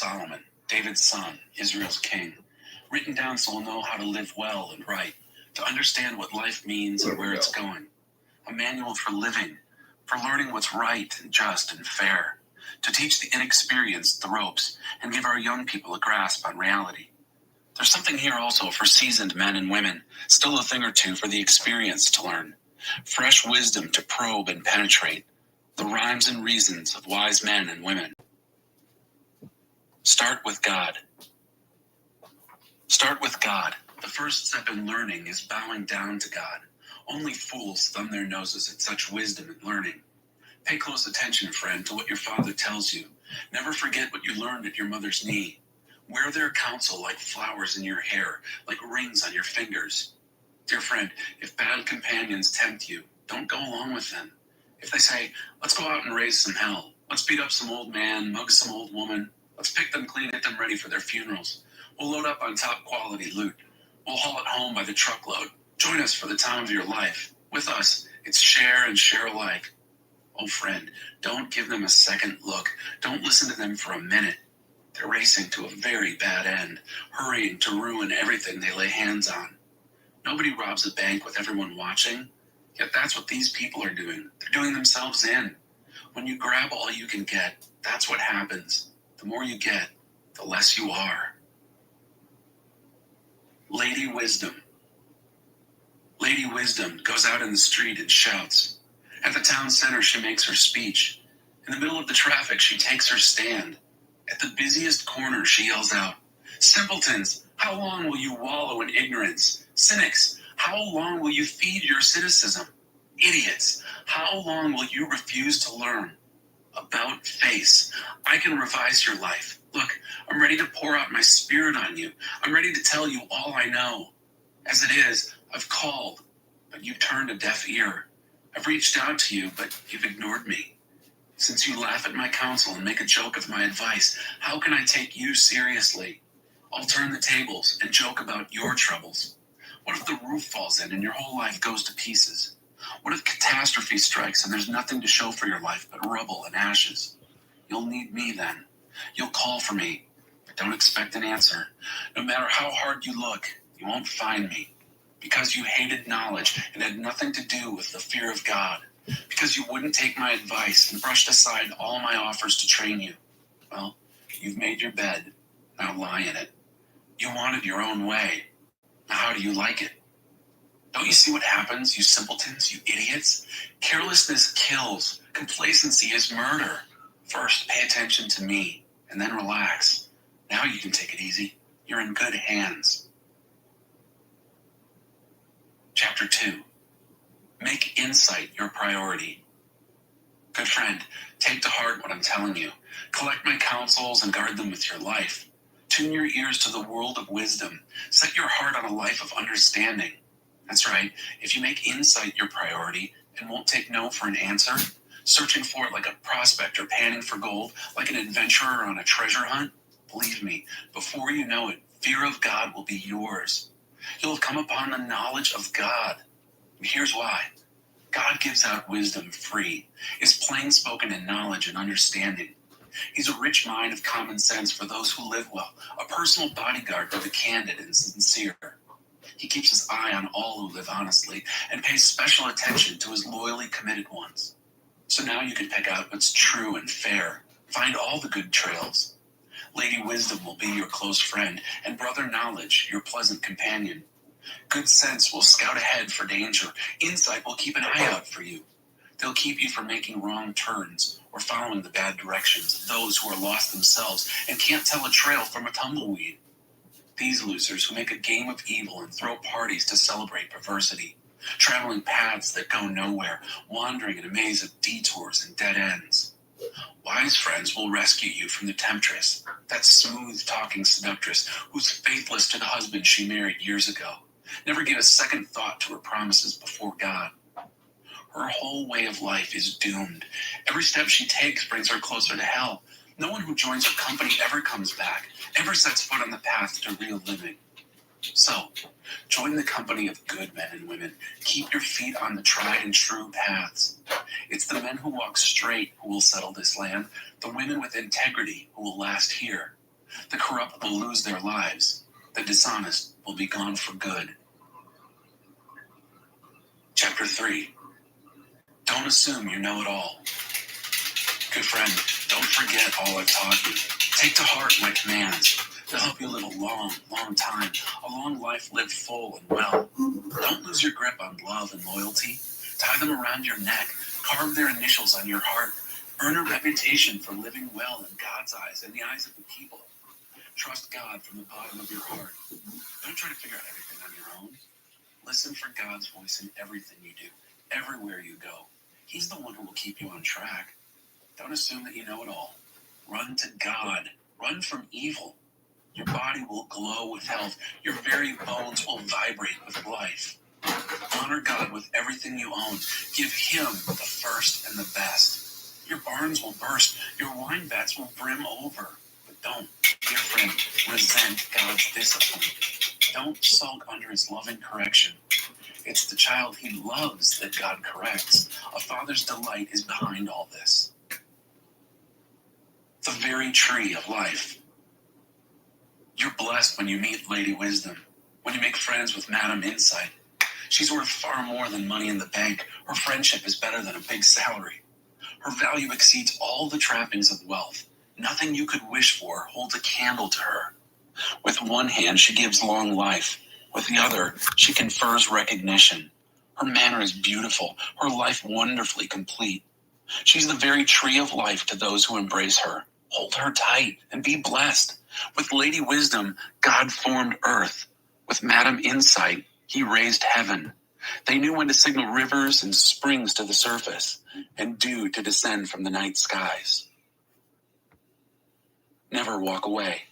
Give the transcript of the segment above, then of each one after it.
Solomon, David's son, Israel's king, written down so we'll know how to live well and right, to understand what life means and where it's going. A manual for living, for learning what's right and just and fair, to teach the inexperienced the ropes and give our young people a grasp on reality. There's something here also for seasoned men and women, still a thing or two for the experienced to learn. Fresh wisdom to probe and penetrate, the rhymes and reasons of wise men and women. Start with God. Start with God. The first step in learning is bowing down to God. Only fools thumb their noses at such wisdom and learning. Pay close attention, friend, to what your father tells you. Never forget what you learned at your mother's knee. Wear their counsel like flowers in your hair, like rings on your fingers. Dear friend, if bad companions tempt you, don't go along with them. If they say, let's go out and raise some hell, let's beat up some old man, mug some old woman, let's pick them clean, get them ready for their funerals. We'll load up on top quality loot. We'll haul it home by the truckload. Join us for the time of your life. With us, it's share and share alike. Oh friend, don't give them a second look. Don't listen to them for a minute. They're racing to a very bad end, hurrying to ruin everything they lay hands on. Nobody robs a bank with everyone watching, yet that's what these people are doing. They're doing themselves in. When you grab all you can get, that's what happens. The more you get, the less you are. Lady Wisdom. Lady Wisdom goes out in the street and shouts. At the town center, she makes her speech. In the middle of the traffic, she takes her stand. At the busiest corner, she yells out, simpletons, how long will you wallow in ignorance? Cynics, how long will you feed your cynicism? Idiots, how long will you refuse to learn? About face, I can revise your life. Look, I'm ready to pour out my spirit on you. I'm ready to tell you all I know. As it is, I've called, but you've turned a deaf ear. I've reached out to you, but you've ignored me. Since you laugh at my counsel and make a joke of my advice, how can I take you seriously? I'll turn the tables and joke about your troubles. What if the roof falls in and your whole life goes to pieces? What if catastrophe strikes and there's nothing to show for your life but rubble and ashes? You'll need me then. You'll call for me, but don't expect an answer. No matter how hard you look, you won't find me. Because you hated knowledge and had nothing to do with the fear of God. Because you wouldn't take my advice and brushed aside all my offers to train you. Well, you've made your bed. Now lie in it. You wanted your own way. Now how do you like it? Don't you see what happens, you simpletons, you idiots? Carelessness kills. Complacency is murder. First, pay attention to me, and then relax. Now you can take it easy. You're in good hands. Chapter 2. Make insight your priority. Good friend, take to heart what I'm telling you. Collect my counsels and guard them with your life. Tune your ears to the world of wisdom. Set your heart on a life of understanding. That's right, if you make insight your priority and won't take no for an answer, searching for it like a prospector panning for gold, like an adventurer on a treasure hunt, believe me, before you know it, fear of God will be yours. You'll have come upon the knowledge of God. And here's why. God gives out wisdom free, is plain spoken in knowledge and understanding. He's a rich mine of common sense for those who live well, a personal bodyguard for the candid and sincere. He keeps his eye on all who live honestly and pays special attention to his loyally committed ones. So now you can pick out what's true and fair, find all the good trails. Lady Wisdom will be your close friend, and Brother Knowledge your pleasant companion. Good sense will scout ahead for danger. Insight will keep an eye out for you. They'll keep you from making wrong turns or following the bad directions of those who are lost themselves and can't tell a trail from a tumbleweed. These losers who make a game of evil and throw parties to celebrate perversity, traveling paths that go nowhere, wandering in a maze of detours and dead ends. Wise friends will rescue you from the temptress, that smooth-talking seductress who's faithless to the husband she married years ago. Never give a second thought to her promises before God. Her whole way of life is doomed. Every step she takes brings her closer to hell. No one who joins her company ever comes back, ever sets foot on the path to real living. So, join the company of good men and women. Keep your feet on the tried and true paths. It's the men who walk straight who will settle this land, the women with integrity who will last here. The corrupt will lose their lives. The dishonest will be gone for good. Chapter 3. Don't assume you know it all. Good friend, don't forget all I've taught you. Take to heart my commands. They'll help you live a long, long time, a long life lived full and well. Don't lose your grip on love and loyalty. Tie them around your neck. Carve their initials on your heart. Earn a reputation for living well in God's eyes and the eyes of the people. Trust God from the bottom of your heart. Don't try to figure out everything on your own. Listen for God's voice in everything you do, everywhere you go. He's the one who will keep you on track. Don't assume that you know it all. Run to God. Run from evil. Your body will glow with health. Your very bones will vibrate with life. Honor God with everything you own. Give Him the first and the best. Your barns will burst. Your wine vats will brim over. But don't, dear friend, resent God's discipline. Don't sulk under His loving correction. It's the child He loves that God corrects. A father's delight is behind all this. The very tree of life. You're blessed when you meet Lady Wisdom, when you make friends with Madam Insight. She's worth far more than money in the bank. Her friendship is better than a big salary. Her value exceeds all the trappings of wealth. Nothing you could wish for holds a candle to her. With one hand, she gives long life. With the other, she confers recognition. Her manner is beautiful, her life wonderfully complete. She's the very tree of life to those who embrace her. Hold her tight and be blessed. With Lady Wisdom, God formed earth. With Madam Insight, He raised heaven. They knew when to signal rivers and springs to the surface, and dew to descend from the night skies. Never walk away.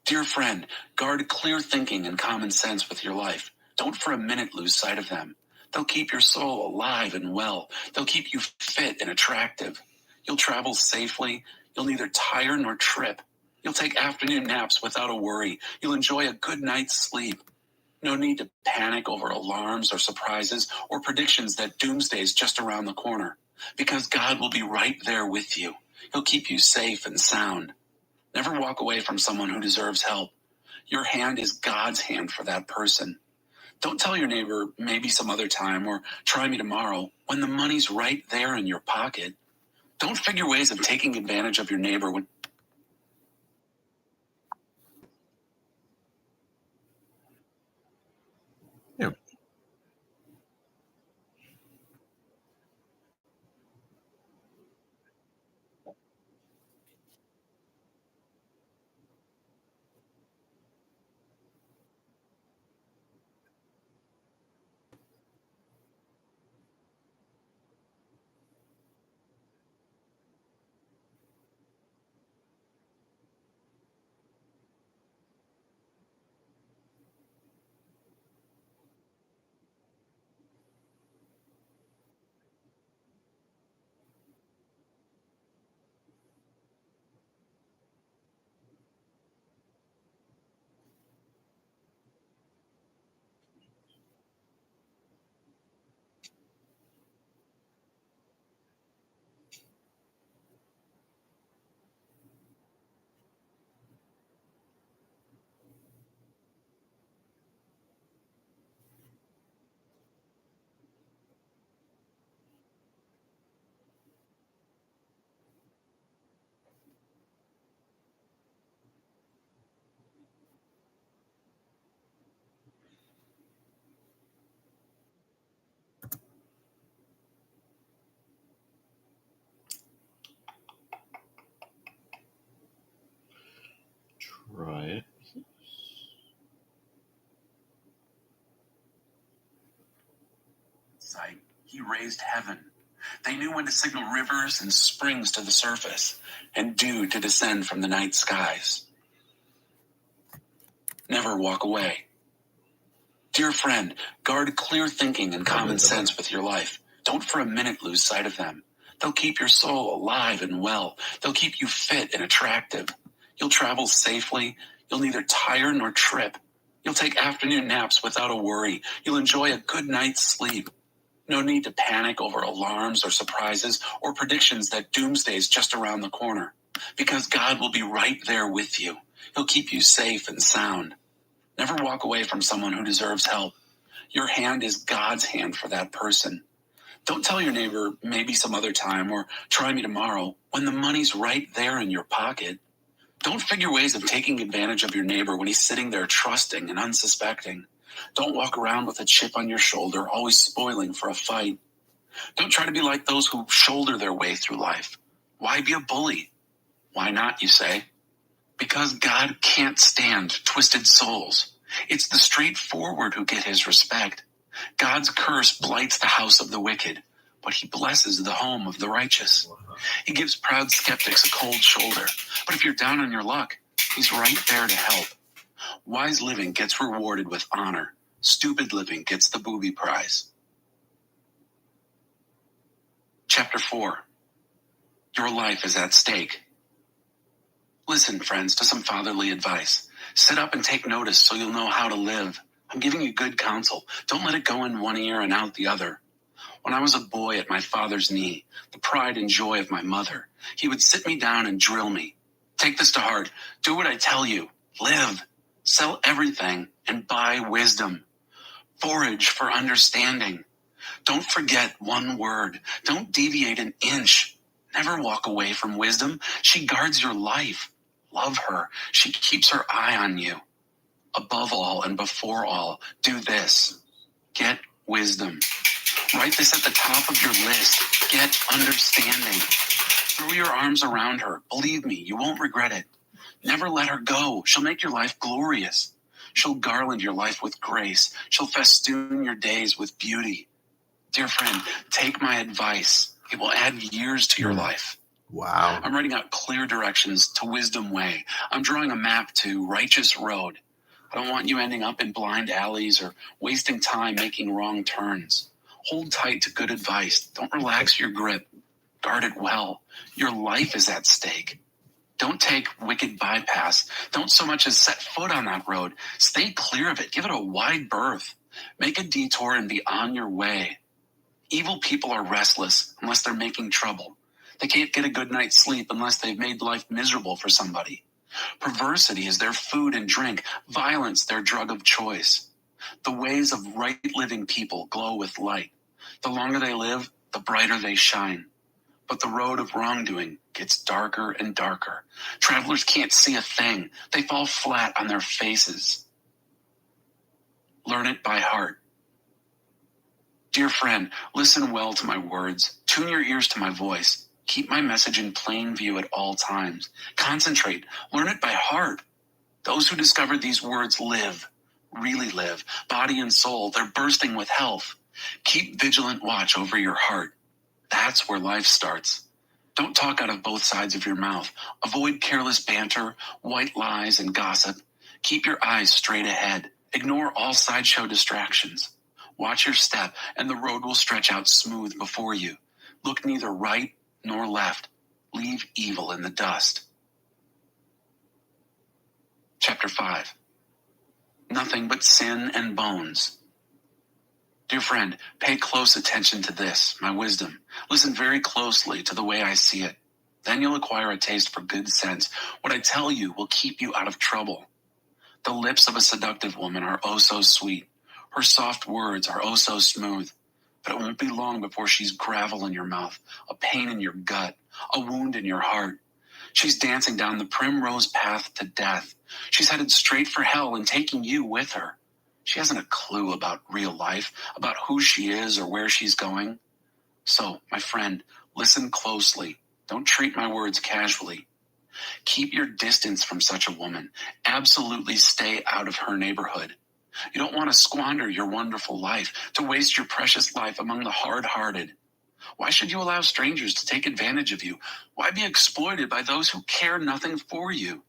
Dear friend, guard clear thinking and common sense with your life. Don't for a minute lose sight of them. They'll keep your soul alive and well. They'll keep you fit and attractive. You'll travel safely. You'll neither tire nor trip. You'll take afternoon naps without a worry. You'll enjoy a good night's sleep. No need to panic over alarms or surprises or predictions that doomsday's just around the corner, because God will be right there with you. He'll keep you safe and sound. Never walk away from someone who deserves help. Your hand is God's hand for that person. Don't tell your neighbor, maybe some other time, or try me tomorrow, when the money's right there in your pocket. Don't figure ways of taking advantage of your neighbor when... Yeah. Try it. Sight, He raised heaven. They knew when to signal rivers and springs to the surface, and dew to descend from the night skies. Never walk away. Dear friend, guard clear thinking and common sense with your life. Don't for a minute lose sight of them. They'll keep your soul alive and well. They'll keep you fit and attractive. You'll travel safely. You'll neither tire nor trip. You'll take afternoon naps without a worry. You'll enjoy a good night's sleep. No need to panic over alarms or surprises or predictions that doomsday is just around the corner, because God will be right there with you. He'll keep you safe and sound. Never walk away from someone who deserves help. Your hand is God's hand for that person. Don't tell your neighbor maybe some other time or try me tomorrow when the money's right there in your pocket. Don't figure ways of taking advantage of your neighbor when he's sitting there trusting and unsuspecting. Don't walk around with a chip on your shoulder, always spoiling for a fight. Don't try to be like those who shoulder their way through life. Why be a bully? Why not, you say? Because God can't stand twisted souls. It's the straightforward who get his respect. God's curse blights the house of the wicked, but he blesses the home of the righteous. He gives proud skeptics a cold shoulder, but if you're down on your luck, he's right there to help. Wise living gets rewarded with honor. Stupid living gets the booby prize. Chapter 4. Your life is at stake. Listen, friends, to some fatherly advice. Sit up and take notice so you'll know how to live. I'm giving you good counsel. Don't let it go in one ear and out the other. When I was a boy at my father's knee, the pride and joy of my mother, he would sit me down and drill me. Take this to heart. Do what I tell you. Live. Sell everything and buy wisdom. Forage for understanding. Don't forget one word. Don't deviate an inch. Never walk away from wisdom. She guards your life. Love her. She keeps her eye on you. Above all and before all, do this. Get wisdom. Write this at the top of your list. Get understanding. Throw your arms around her. Believe me, you won't regret it. Never let her go. She'll make your life glorious. She'll garland your life with grace. She'll festoon your days with beauty. Dear friend, take my advice. It will add years to your life. Wow. I'm writing out clear directions to Wisdom Way. I'm drawing a map to Righteous Road. I don't want you ending up in blind alleys or wasting time making wrong turns. Hold tight to good advice. Don't relax your grip. Guard it well. Your life is at stake. Don't take wicked bypass. Don't so much as set foot on that road. Stay clear of it. Give it a wide berth. Make a detour and be on your way. Evil people are restless unless they're making trouble. They can't get a good night's sleep unless they've made life miserable for somebody. Perversity is their food and drink, violence their drug of choice. The ways of right living people glow with light. The longer they live, the brighter they shine. But the road of wrongdoing gets darker and darker. Travelers can't see a thing. They fall flat on their faces. Learn it by heart. Dear friend, listen well to my words. Tune your ears to my voice. Keep my message in plain view at all times. Concentrate. Learn it by heart. Those who discover these words live, really live, body and soul. They're bursting with health. Keep vigilant watch over your heart. That's where life starts. Don't talk out of both sides of your mouth. Avoid careless banter, white lies, and gossip. Keep your eyes straight ahead. Ignore all sideshow distractions. Watch your step, and the road will stretch out smooth before you. Look neither right nor left. Leave evil in the dust. Chapter 5. Nothing but sin and bones. Dear friend, pay close attention to this, my wisdom. Listen very closely to the way I see it. Then you'll acquire a taste for good sense. What I tell you will keep you out of trouble. The lips of a seductive woman are oh so sweet. Her soft words are oh so smooth. But it won't be long before she's gravel in your mouth, a pain in your gut, a wound in your heart. She's dancing down the primrose path to death. She's headed straight for hell and taking you with her. She hasn't a clue about real life, about who she is or where she's going. So, my friend, listen closely. Don't treat my words casually. Keep your distance from such a woman. Absolutely stay out of her neighborhood. You don't want to squander your wonderful life, to waste your precious life among the hard-hearted. Why should you allow strangers to take advantage of you? Why be exploited by those who care nothing for you?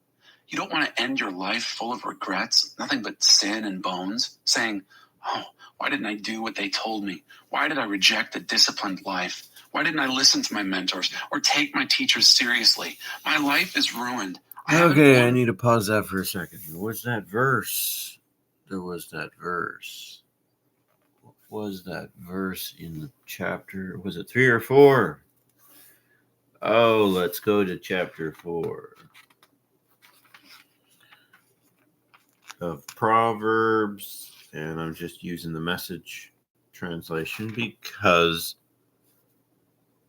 You don't want to end your life full of regrets, nothing but sin and bones, saying, oh, why didn't I do what they told me? Why did I reject a disciplined life? Why didn't I listen to my mentors or take my teachers seriously? My life is ruined. Okay, I need to pause that for a second. What's that verse? There was that verse. was that verse in the chapter? Was it 3 or 4? Oh, let's go to chapter 4 of Proverbs. And I'm just using the Message translation because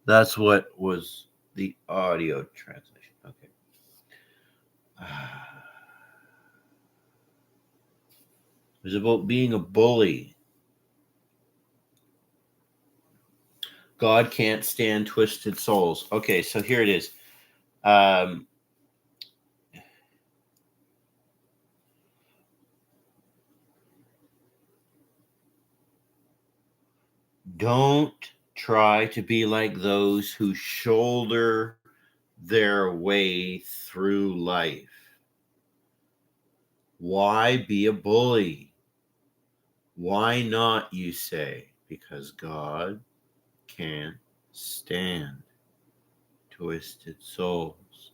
that's what was the audio translation. Okay. It was about being a bully. God can't stand twisted souls. Okay, so here it is. Don't try to be like those who shoulder their way through life. Why be a bully? Why not, you say? Because God can't stand twisted souls.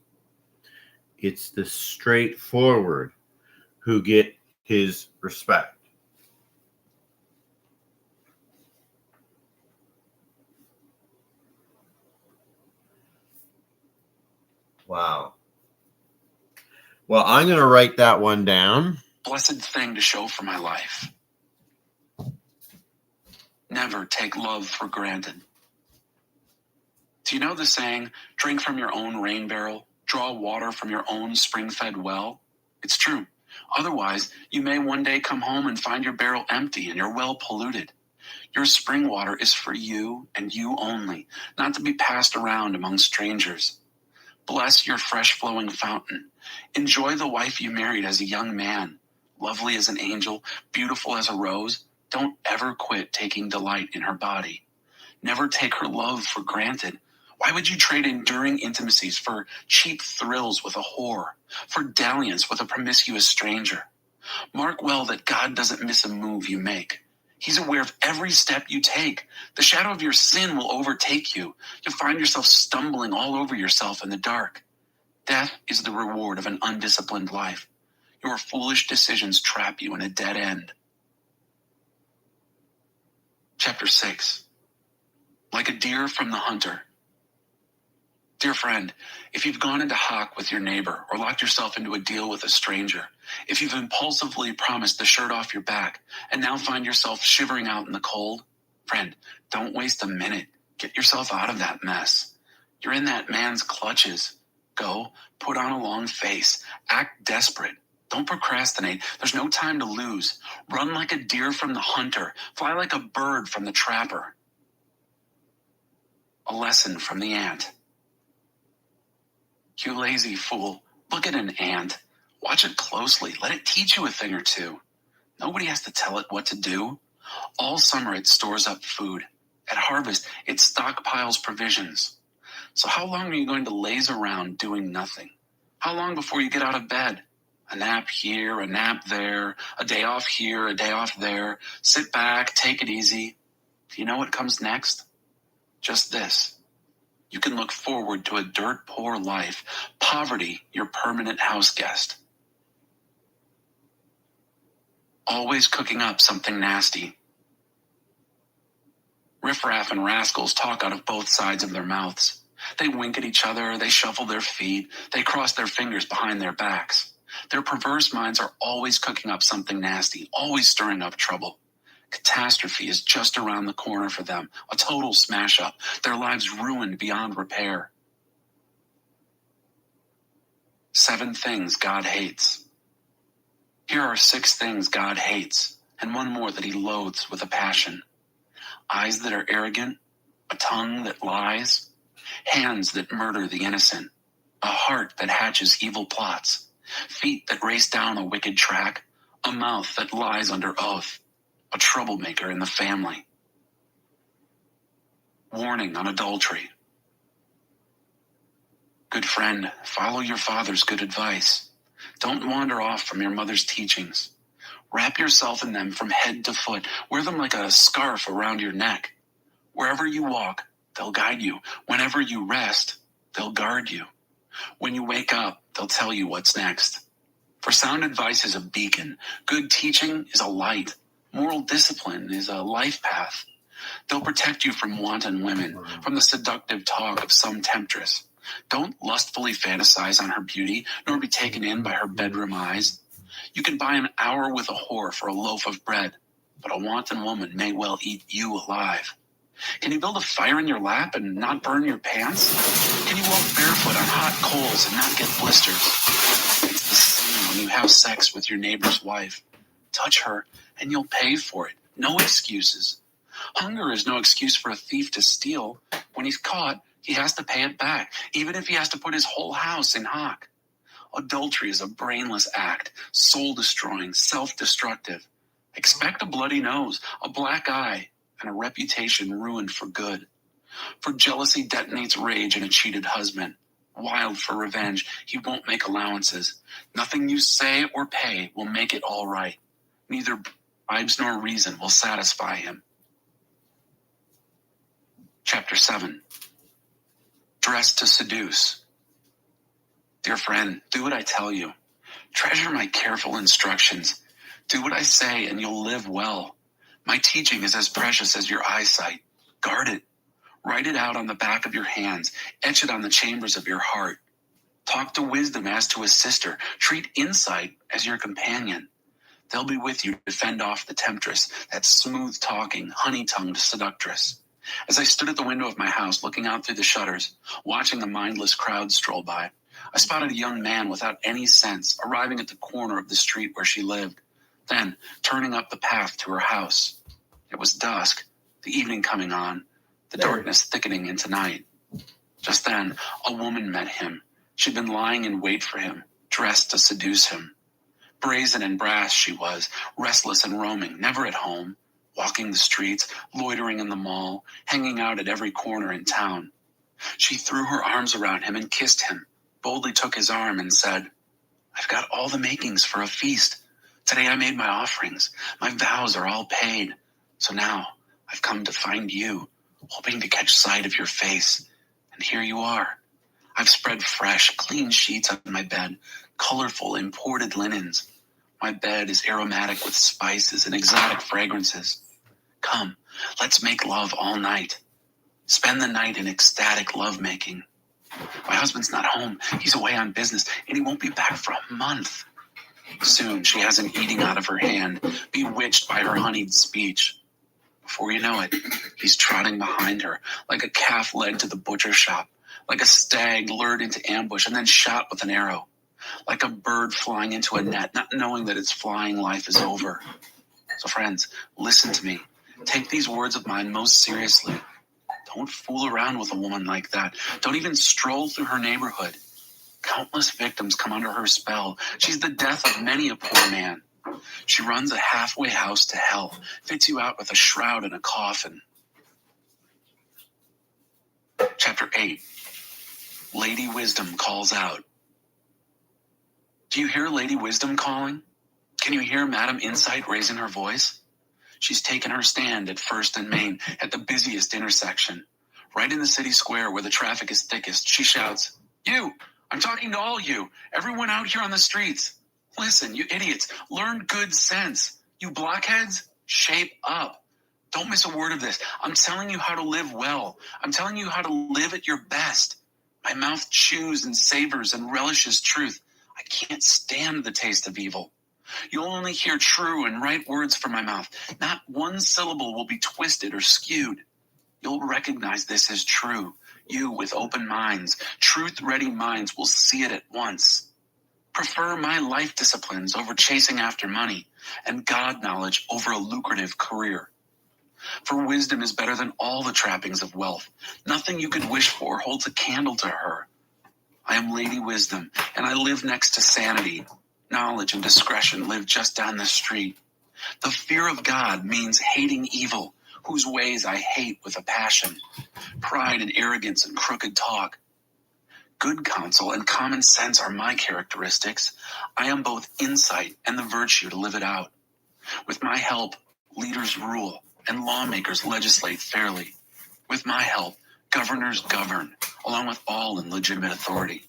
It's the straightforward who get his respect. Wow. Well, I'm going to write that one down. Blessed thing to show for my life. Never take love for granted. Do you know the saying, drink from your own rain barrel, draw water from your own spring-fed well? It's true. Otherwise, you may one day come home and find your barrel empty and your well polluted. Your spring water is for you and you only, not to be passed around among strangers. Bless your fresh-flowing fountain. Enjoy the wife you married as a young man, lovely as an angel, beautiful as a rose. Don't ever quit taking delight in her body. Never take her love for granted. Why would you trade enduring intimacies for cheap thrills with a whore, for dalliance with a promiscuous stranger? Mark well that God doesn't miss a move you make. He's aware of every step you take. The shadow of your sin will overtake you. You'll find yourself stumbling all over yourself in the dark. Death is the reward of an undisciplined life. Your foolish decisions trap you in a dead end. Chapter 6. Like a deer from the hunter. Dear friend, if you've gone into hock with your neighbor or locked yourself into a deal with a stranger, if you've impulsively promised the shirt off your back and now find yourself shivering out in the cold, friend, don't waste a minute. Get yourself out of that mess. You're in that man's clutches. Go, put on a long face. Act desperate. Don't procrastinate. There's no time to lose. Run like a deer from the hunter. Fly like a bird from the trapper. A lesson from the ant. You lazy fool, look at an ant. Watch it closely. Let it teach you a thing or two. Nobody has to tell it what to do. All summer it stores up food. At harvest, it stockpiles provisions. So how long are you going to laze around doing nothing? How long before you get out of bed? A nap here, a nap there, a day off here, a day off there. Sit back, take it easy. Do you know what comes next? Just this. You can look forward to a dirt-poor life, poverty your permanent house guest. Always cooking up something nasty. Riffraff and rascals talk out of both sides of their mouths. They wink at each other, they shuffle their feet, they cross their fingers behind their backs. Their perverse minds are always cooking up something nasty, always stirring up trouble. Catastrophe is just around the corner for them, a total smash-up, their lives ruined beyond repair. 7 things God hates. Here are 6 things God hates, and one more that he loathes with a passion. Eyes that are arrogant, a tongue that lies, hands that murder the innocent, a heart that hatches evil plots, feet that race down a wicked track, a mouth that lies under oath, a troublemaker in the family. Warning on adultery. Good friend, follow your father's good advice. Don't wander off from your mother's teachings. Wrap yourself in them from head to foot. Wear them like a scarf around your neck. Wherever you walk, they'll guide you. Whenever you rest, they'll guard you. When you wake up, they'll tell you what's next. For sound advice is a beacon. Good teaching is a light. Moral discipline is a life path. They'll protect you from wanton women, from the seductive talk of some temptress. Don't lustfully fantasize on her beauty, nor be taken in by her bedroom eyes. You can buy an hour with a whore for a loaf of bread, but a wanton woman may well eat you alive. Can you build a fire in your lap and not burn your pants? Can you walk barefoot on hot coals and not get blisters? It's the same when you have sex with your neighbor's wife. Touch her and you'll pay for it. No excuses. Hunger is no excuse for a thief to steal. When he's caught, he has to pay it back, even if he has to put his whole house in hock. Adultery is a brainless act, soul-destroying, self-destructive. Expect a bloody nose, a black eye, and a reputation ruined for good. For jealousy detonates rage in a cheated husband. Wild for revenge, he won't make allowances. Nothing you say or pay will make it all right. Neither bribes nor reason will satisfy him. Chapter 7. Dress to seduce. Dear friend, do what I tell you. Treasure my careful instructions. Do what I say and you'll live well. My teaching is as precious as your eyesight. Guard it. Write it out on the back of your hands. Etch it on the chambers of your heart. Talk to wisdom as to a sister. Treat insight as your companion. They'll be with you to fend off the temptress, that smooth-talking, honey-tongued seductress. As I stood at the window of my house, looking out through the shutters, watching the mindless crowd stroll by, I spotted a young man without any sense arriving at the corner of the street where she lived, then turning up the path to her house. It was dusk, the evening coming on, the darkness thickening into night. Just then, a woman met him. She'd been lying in wait for him, dressed to seduce him. Brazen and brass she was, restless and roaming, never at home, walking the streets, loitering in the mall, hanging out at every corner in town. She threw her arms around him and kissed him, boldly took his arm and said, "I've got all the makings for a feast. Today I made my offerings. My vows are all paid. So now I've come to find you, hoping to catch sight of your face. And here you are. I've spread fresh, clean sheets on my bed, colorful, imported linens. My bed is aromatic with spices and exotic fragrances. Come, let's make love all night. Spend the night in ecstatic lovemaking. My husband's not home. He's away on business, and he won't be back for a month." Soon she has him eating out of her hand, bewitched by her honeyed speech. Before you know it, he's trotting behind her, like a calf led to the butcher shop, like a stag lured into ambush and then shot with an arrow, like a bird flying into a net, not knowing that its flying life is over. So friends, listen to me. Take these words of mine most seriously. Don't fool around with a woman like that. Don't even stroll through her neighborhood. Countless victims come under her spell. She's the death of many a poor man. She runs a halfway house to hell, fits you out with a shroud and a coffin. Chapter 8. Lady Wisdom calls out. Do you hear Lady Wisdom calling? Can you hear Madam Insight raising her voice? She's taken her stand at First and Main, at the busiest intersection. Right in the city square where the traffic is thickest, she shouts, "You! I'm talking to all you! Everyone out here on the streets! Listen, you idiots, learn good sense! You blockheads, shape up! Don't miss a word of this. I'm telling you how to live well. I'm telling you how to live at your best. My mouth chews and savors and relishes truth. I can't stand the taste of evil. You'll only hear true and right words from my mouth. Not one syllable will be twisted or skewed. You'll recognize this as true. You with open minds, truth-ready minds will see it at once. Prefer my life disciplines over chasing after money, and God knowledge over a lucrative career. For wisdom is better than all the trappings of wealth. Nothing you could wish for holds a candle to her. I am Lady Wisdom, and I live next to sanity. Knowledge and discretion live just down the street. The fear of God means hating evil, whose ways I hate with a passion. Pride and arrogance and crooked talk. Good counsel and common sense are my characteristics. I am both insight and the virtue to live it out. With my help, leaders rule, and lawmakers legislate fairly. With my help, governors govern, along with all in legitimate authority.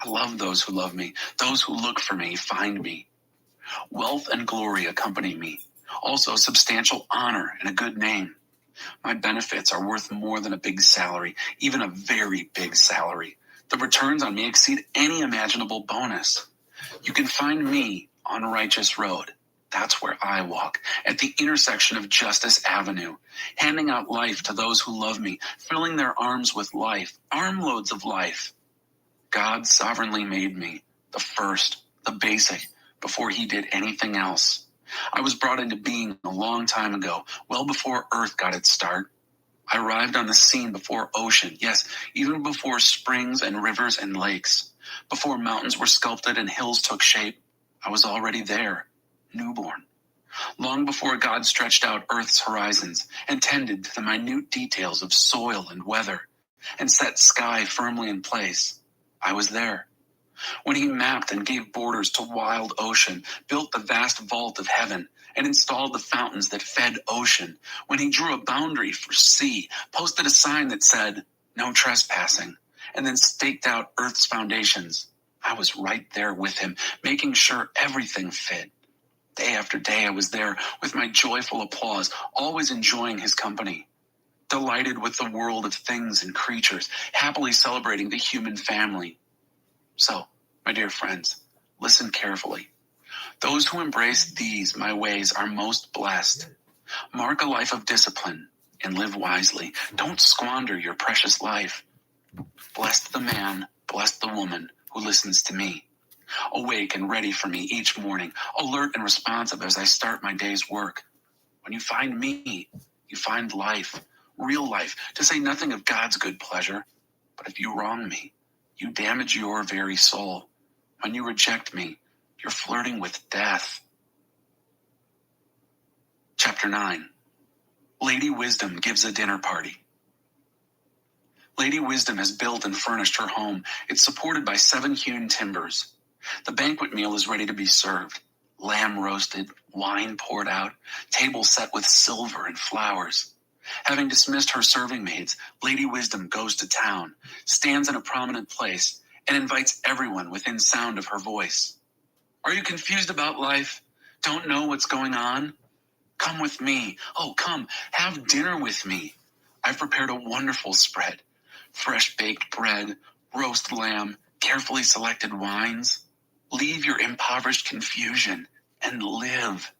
I love those who love me. Those who look for me find me. Wealth and glory accompany me. Also, substantial honor and a good name. My benefits are worth more than a big salary, even a very big salary. The returns on me exceed any imaginable bonus. You can find me on Righteous Road. That's where I walk, at the intersection of Justice Avenue, handing out life to those who love me, filling their arms with life, armloads of life. God sovereignly made me, the first, the basic, before he did anything else. I was brought into being a long time ago, well before Earth got its start. I arrived on the scene before ocean, yes, even before springs and rivers and lakes. Before mountains were sculpted and hills took shape, I was already there, newborn. Long before God stretched out Earth's horizons and tended to the minute details of soil and weather and set sky firmly in place, I was there. When he mapped and gave borders to wild ocean, built the vast vault of heaven, and installed the fountains that fed ocean, when he drew a boundary for sea, posted a sign that said, "No trespassing," and then staked out Earth's foundations, I was right there with him, making sure everything fit. Day after day I was there with my joyful applause, always enjoying his company, delighted with the world of things and creatures, happily celebrating the human family. So, my dear friends, listen carefully. Those who embrace these, my ways, are most blessed. Mark a life of discipline and live wisely. Don't squander your precious life. Blessed the man, blessed the woman who listens to me. Awake and ready for me each morning, alert and responsive as I start my day's work. When you find me, you find life, real life, to say nothing of God's good pleasure. But if you wrong me, you damage your very soul. When you reject me, you're flirting with death. Chapter 9. Lady Wisdom gives a dinner party. Lady Wisdom has built and furnished her home. It's supported by 7 hewn timbers. The banquet meal is ready to be served. Lamb roasted, wine poured out, table set with silver and flowers. Having dismissed her serving maids, Lady Wisdom goes to town, stands in a prominent place, and invites everyone within sound of her voice. Are you confused about life? Don't know what's going on? Come with me. Oh, come, have dinner with me. I've prepared a wonderful spread. Fresh baked bread, roast lamb, carefully selected wines. Leave your impoverished confusion and live.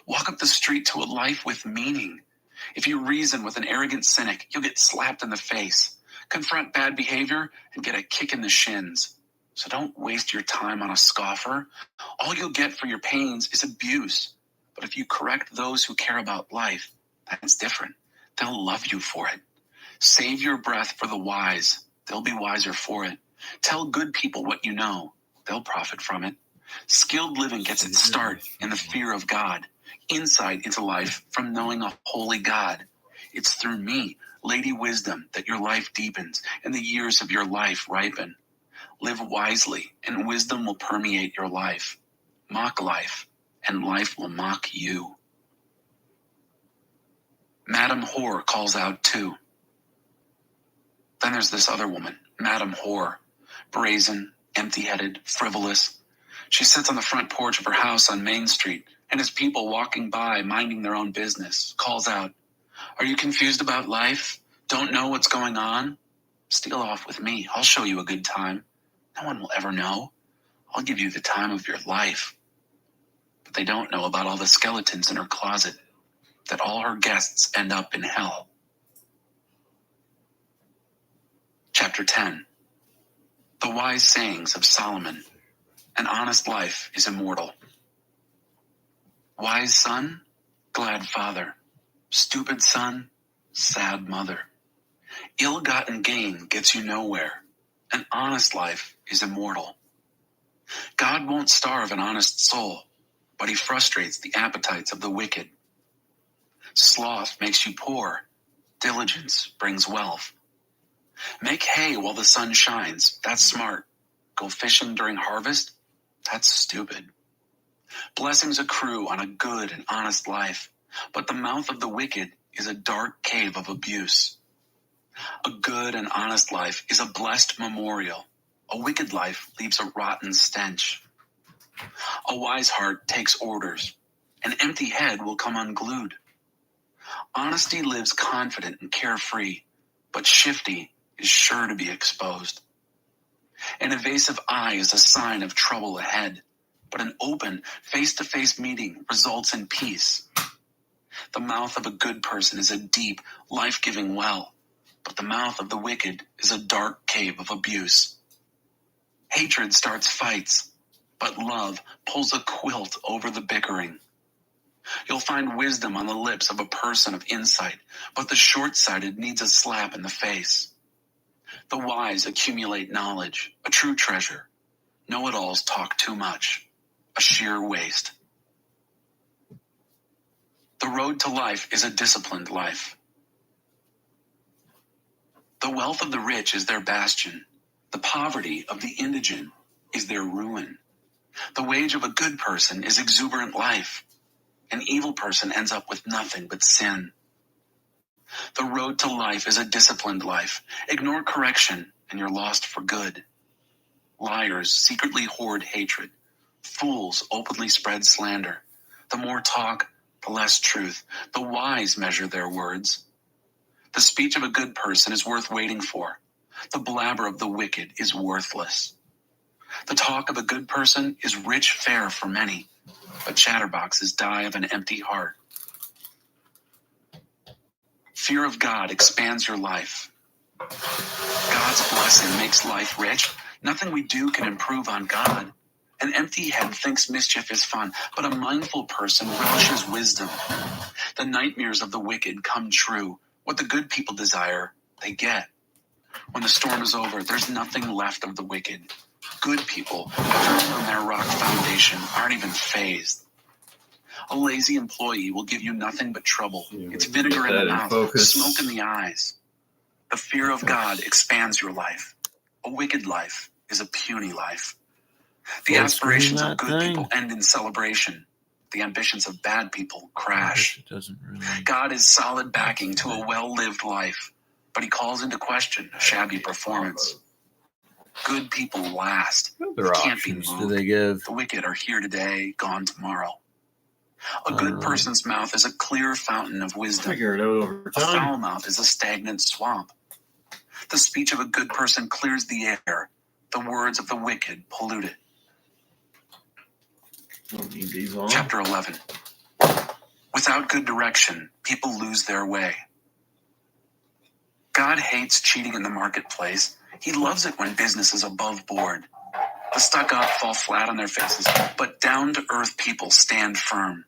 Walk up the street to a life with meaning. If you reason with an arrogant cynic, you'll get slapped in the face. Confront bad behavior and get a kick in the shins. So don't waste your time on a scoffer. All you'll get for your pains is abuse. But if you correct those who care about life, that's different. They'll love you for it. Save your breath for the wise. They'll be wiser for it. Tell good people what you know. They'll profit from it. Skilled living gets its start in the fear of God. Insight into life from knowing a holy God. It's through me, Lady Wisdom, that your life deepens and the years of your life ripen. Live wisely, and wisdom will permeate your life. Mock life, and life will mock you. Madam Whore calls out too. Then there's this other woman, Madam Whore, brazen, empty-headed, frivolous. She sits on the front porch of her house on Main Street, and as people walking by, minding their own business, calls out, "Are you confused about life? Don't know what's going on? Steal off with me. I'll show you a good time. No one will ever know. I'll give you the time of your life." But they don't know about all the skeletons in her closet, that all her guests end up in hell. Chapter 10. The Wise Sayings of Solomon. An honest life is immortal. Wise son, glad father. Stupid son, sad mother. Ill-gotten gain gets you nowhere. An honest life is immortal. God won't starve an honest soul, but he frustrates the appetites of the wicked. Sloth makes you poor. Diligence brings wealth. Make hay while the sun shines. That's smart. Go fishing during harvest. That's stupid. Blessings accrue on a good and honest life, but the mouth of the wicked is a dark cave of abuse. A good and honest life is a blessed memorial. A wicked life leaves a rotten stench. A wise heart takes orders, An empty head will come unglued. Honesty lives confident and carefree, but shifty is sure to be exposed. An evasive eye is a sign of trouble ahead, but an open, face-to-face meeting results in peace. The mouth of a good person is a deep, life-giving well, but the mouth of the wicked is a dark cave of abuse. Hatred starts fights, but love pulls a quilt over the bickering. You'll find wisdom on the lips of a person of insight, but the short-sighted needs a slap in the face. The wise accumulate knowledge, a true treasure. Know-it-alls talk too much, a sheer waste. The road to life is a disciplined life. The wealth of the rich is their bastion. The poverty of the indigent is their ruin. The wage of a good person is exuberant life. An evil person ends up with nothing but sin. The road to life is a disciplined life. Ignore correction and you're lost for good. Liars secretly hoard hatred. Fools openly spread slander. The more talk, the less truth. The wise measure their words. The speech of a good person is worth waiting for. The blabber of the wicked is worthless. The talk of a good person is rich fare for many, but chatterboxes die of an empty heart. Fear of God expands your life. God's blessing makes life rich. Nothing we do can improve on God. An empty head thinks mischief is fun, but a mindful person relishes wisdom. The nightmares of the wicked come true. What the good people desire, they get. When the storm is over, there's nothing left of the wicked. Good people, firm on their rock foundation, aren't even fazed. A lazy employee will give you nothing but trouble. It's vinegar in the mouth, smoke in the eyes. The fear of God expands your life. A wicked life is a puny life. The aspirations of good people end in celebration. The ambitions of bad people crash. God is solid backing to a well-lived life, but he calls into question a shabby performance. Good people last. What other options do they give? The wicked are here today, gone tomorrow. A good person's mouth is a clear fountain of wisdom. Figure it out over A time. foul mouth is a stagnant swamp. The speech of a good person clears the air. The words of the wicked pollute it. Don't need these on. Chapter 11. Without good direction, people lose their way. God hates cheating in the marketplace. He loves it when business is above board. The stuck-up fall flat on their faces, but down-to-earth people stand firm.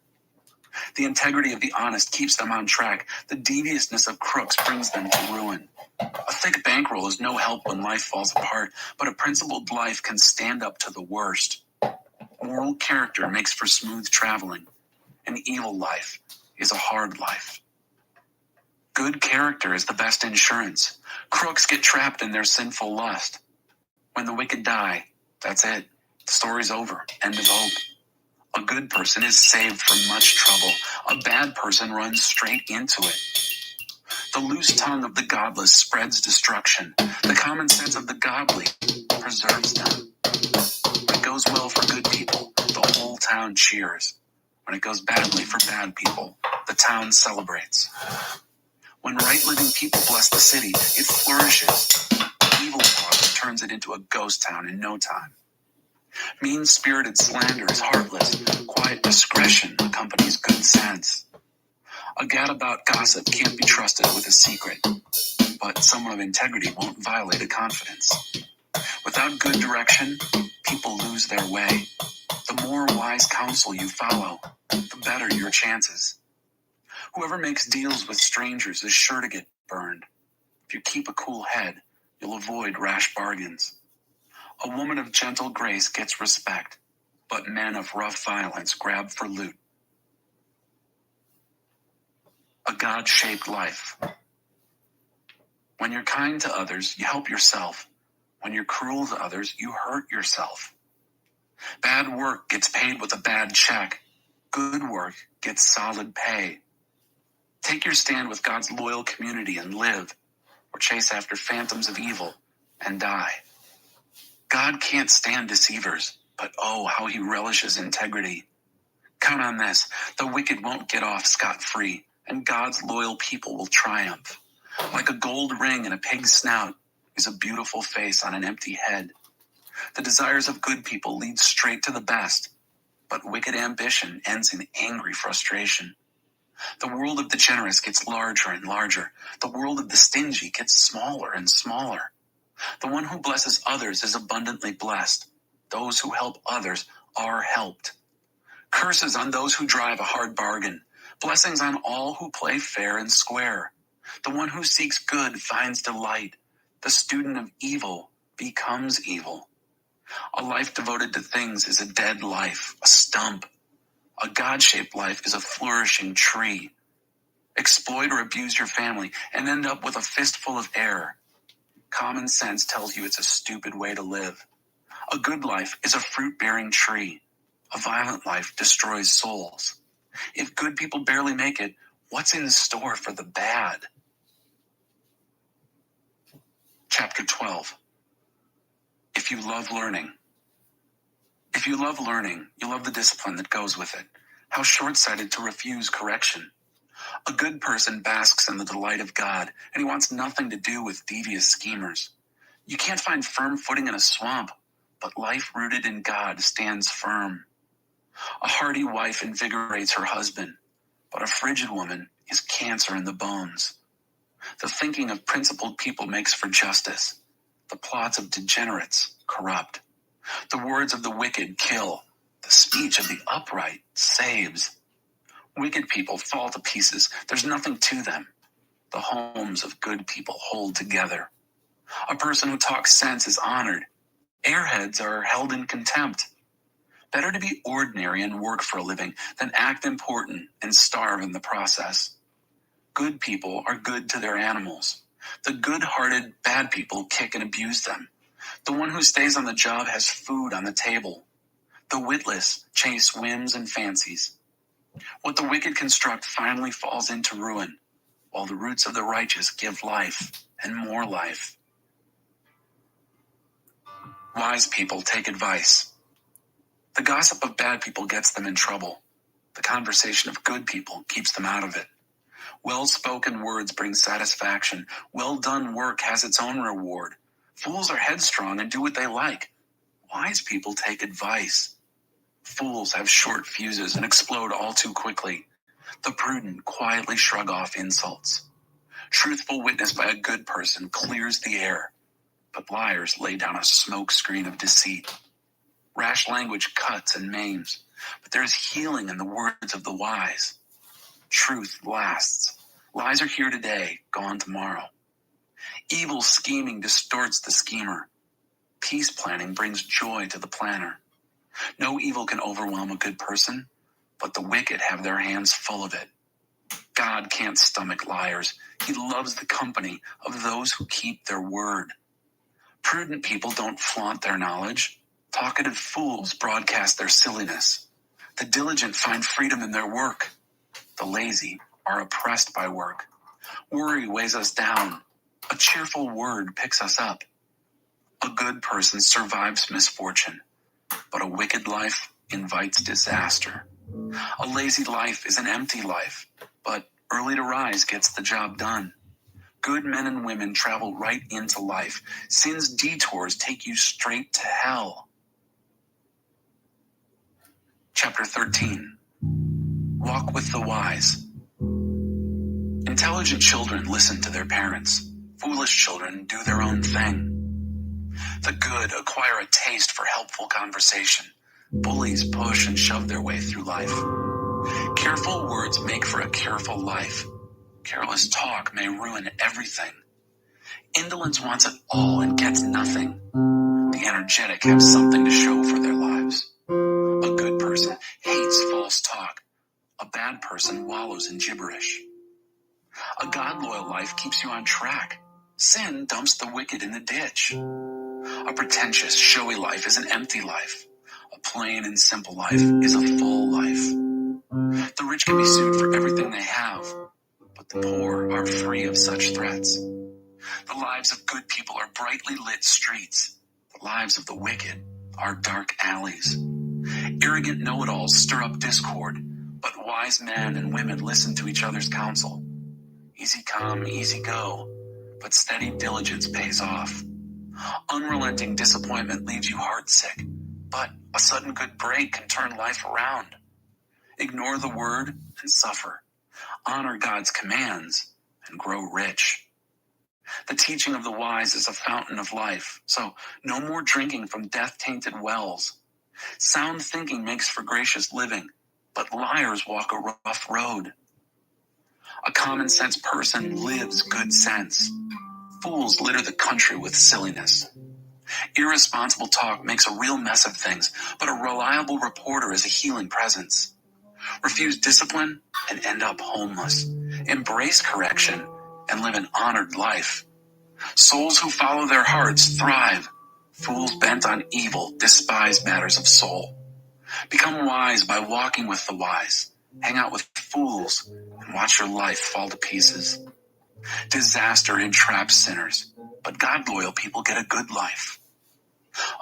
The integrity of the honest keeps them on track. The deviousness of crooks brings them to ruin. A thick bankroll is no help when life falls apart, but a principled life can stand up to the worst. Moral character makes for smooth traveling. An evil life is a hard life. Good character is the best insurance. Crooks get trapped in their sinful lust. When the wicked die, that's it. The story's over. End of hope. A good person is saved from much trouble. A bad person runs straight into it. The loose tongue of the godless spreads destruction. The common sense of the godly preserves them. When it goes well for good people, the whole town cheers. When it goes badly for bad people, the town celebrates. When right living people bless the city, it flourishes. Evil talk turns it into a ghost town in no time. Mean-spirited slander is heartless. Quiet discretion accompanies good sense. A gadabout gossip can't be trusted with a secret, but someone of integrity won't violate a confidence. Without good direction, people lose their way. The more wise counsel you follow, the better your chances. Whoever makes deals with strangers is sure to get burned. If you keep a cool head, you'll avoid rash bargains. A woman of gentle grace gets respect, but men of rough violence grab for loot. A God-shaped life. When you're kind to others, you help yourself. When you're cruel to others, you hurt yourself. Bad work gets paid with a bad check. Good work gets solid pay. Take your stand with God's loyal community and live, or chase after phantoms of evil and die. God can't stand deceivers, but oh, how he relishes integrity. Count on this: the wicked won't get off scot-free, and God's loyal people will triumph. Like a gold ring in a pig's snout is a beautiful face on an empty head. The desires of good people lead straight to the best, but wicked ambition ends in angry frustration. The world of the generous gets larger and larger. The world of the stingy gets smaller and smaller. The one who blesses others is abundantly blessed. Those who help others are helped. Curses on those who drive a hard bargain. Blessings on all who play fair and square. The one who seeks good finds delight. The student of evil becomes evil. A life devoted to things is a dead life, a stump. A God-shaped life is a flourishing tree. Exploit or abuse your family and end up with a fistful of air. Common sense tells you it's a stupid way to live. A good life is a fruit-bearing tree. A violent life destroys souls. If good people barely make it, what's in store for the bad? Chapter 12. If you love learning. If you love learning, you love the discipline that goes with it. How short-sighted to refuse correction. A good person basks in the delight of God, and he wants nothing to do with devious schemers. You can't find firm footing in a swamp, but life rooted in God stands firm. A hardy wife invigorates her husband, but a frigid woman is cancer in the bones. The thinking of principled people makes for justice. The plots of degenerates corrupt. The words of the wicked kill. The speech of the upright saves. Wicked people fall to pieces. There's nothing to them. The homes of good people hold together. A person who talks sense is honored. Airheads are held in contempt. Better to be ordinary and work for a living than act important and starve in the process. Good people are good to their animals. The good-hearted bad people kick and abuse them. The one who stays on the job has food on the table. The witless chase whims and fancies. What the wicked construct finally falls into ruin, while the roots of the righteous give life and more life. Wise people take advice. The gossip of bad people gets them in trouble. The conversation of good people keeps them out of it. Well-spoken words bring satisfaction. Well-done work has its own reward. Fools are headstrong and do what they like. Wise people take advice. Fools have short fuses and explode all too quickly. The prudent quietly shrug off insults. Truthful witness by a good person clears the air, but liars lay down a smoke screen of deceit. Rash language cuts and maims, but there is healing in the words of the wise. Truth lasts. Lies are here today, gone tomorrow. Evil scheming distorts the schemer. Peace planning brings joy to the planner. No evil can overwhelm a good person, but the wicked have their hands full of it. God can't stomach liars. He loves the company of those who keep their word. Prudent people don't flaunt their knowledge. Talkative fools broadcast their silliness. The diligent find freedom in their work. The lazy are oppressed by work. Worry weighs us down. A cheerful word picks us up. A good person survives misfortune, but a wicked life invites disaster. A lazy life is an empty life, but early to rise gets the job done. Good men and women travel right into life. Sin's detours take you straight to hell. Chapter 13. Walk with the wise. Intelligent children listen to their parents. Foolish children do their own thing. The good acquire a taste for helpful conversation. Bullies push and shove their way through life. Careful words make for a careful life. Careless talk may ruin everything. Indolence wants it all and gets nothing. The energetic have something to show for their lives. A good person hates false talk. A bad person wallows in gibberish. A God-loyal life keeps you on track. Sin dumps the wicked in the ditch. A pretentious, showy life is an empty life. A plain and simple life is a full life. The rich can be sued for everything they have, but the poor are free of such threats. The lives of good people are brightly lit streets. The lives of the wicked are dark alleys. Arrogant know-it-alls stir up discord, but wise men and women listen to each other's counsel. Easy come, easy go, but steady diligence pays off. Unrelenting disappointment leaves you heartsick, but a sudden good break can turn life around. Ignore the word and suffer. Honor God's commands and grow rich. The teaching of the wise is a fountain of life, so no more drinking from death-tainted wells. Sound thinking makes for gracious living, but liars walk a rough road. A common-sense person lives good sense. Fools litter the country with silliness. Irresponsible talk makes a real mess of things, but a reliable reporter is a healing presence. Refuse discipline and end up homeless. Embrace correction and live an honored life. Souls who follow their hearts thrive. Fools bent on evil despise matters of soul. Become wise by walking with the wise. Hang out with fools and watch your life fall to pieces. Disaster entraps sinners, but God-loyal people get a good life.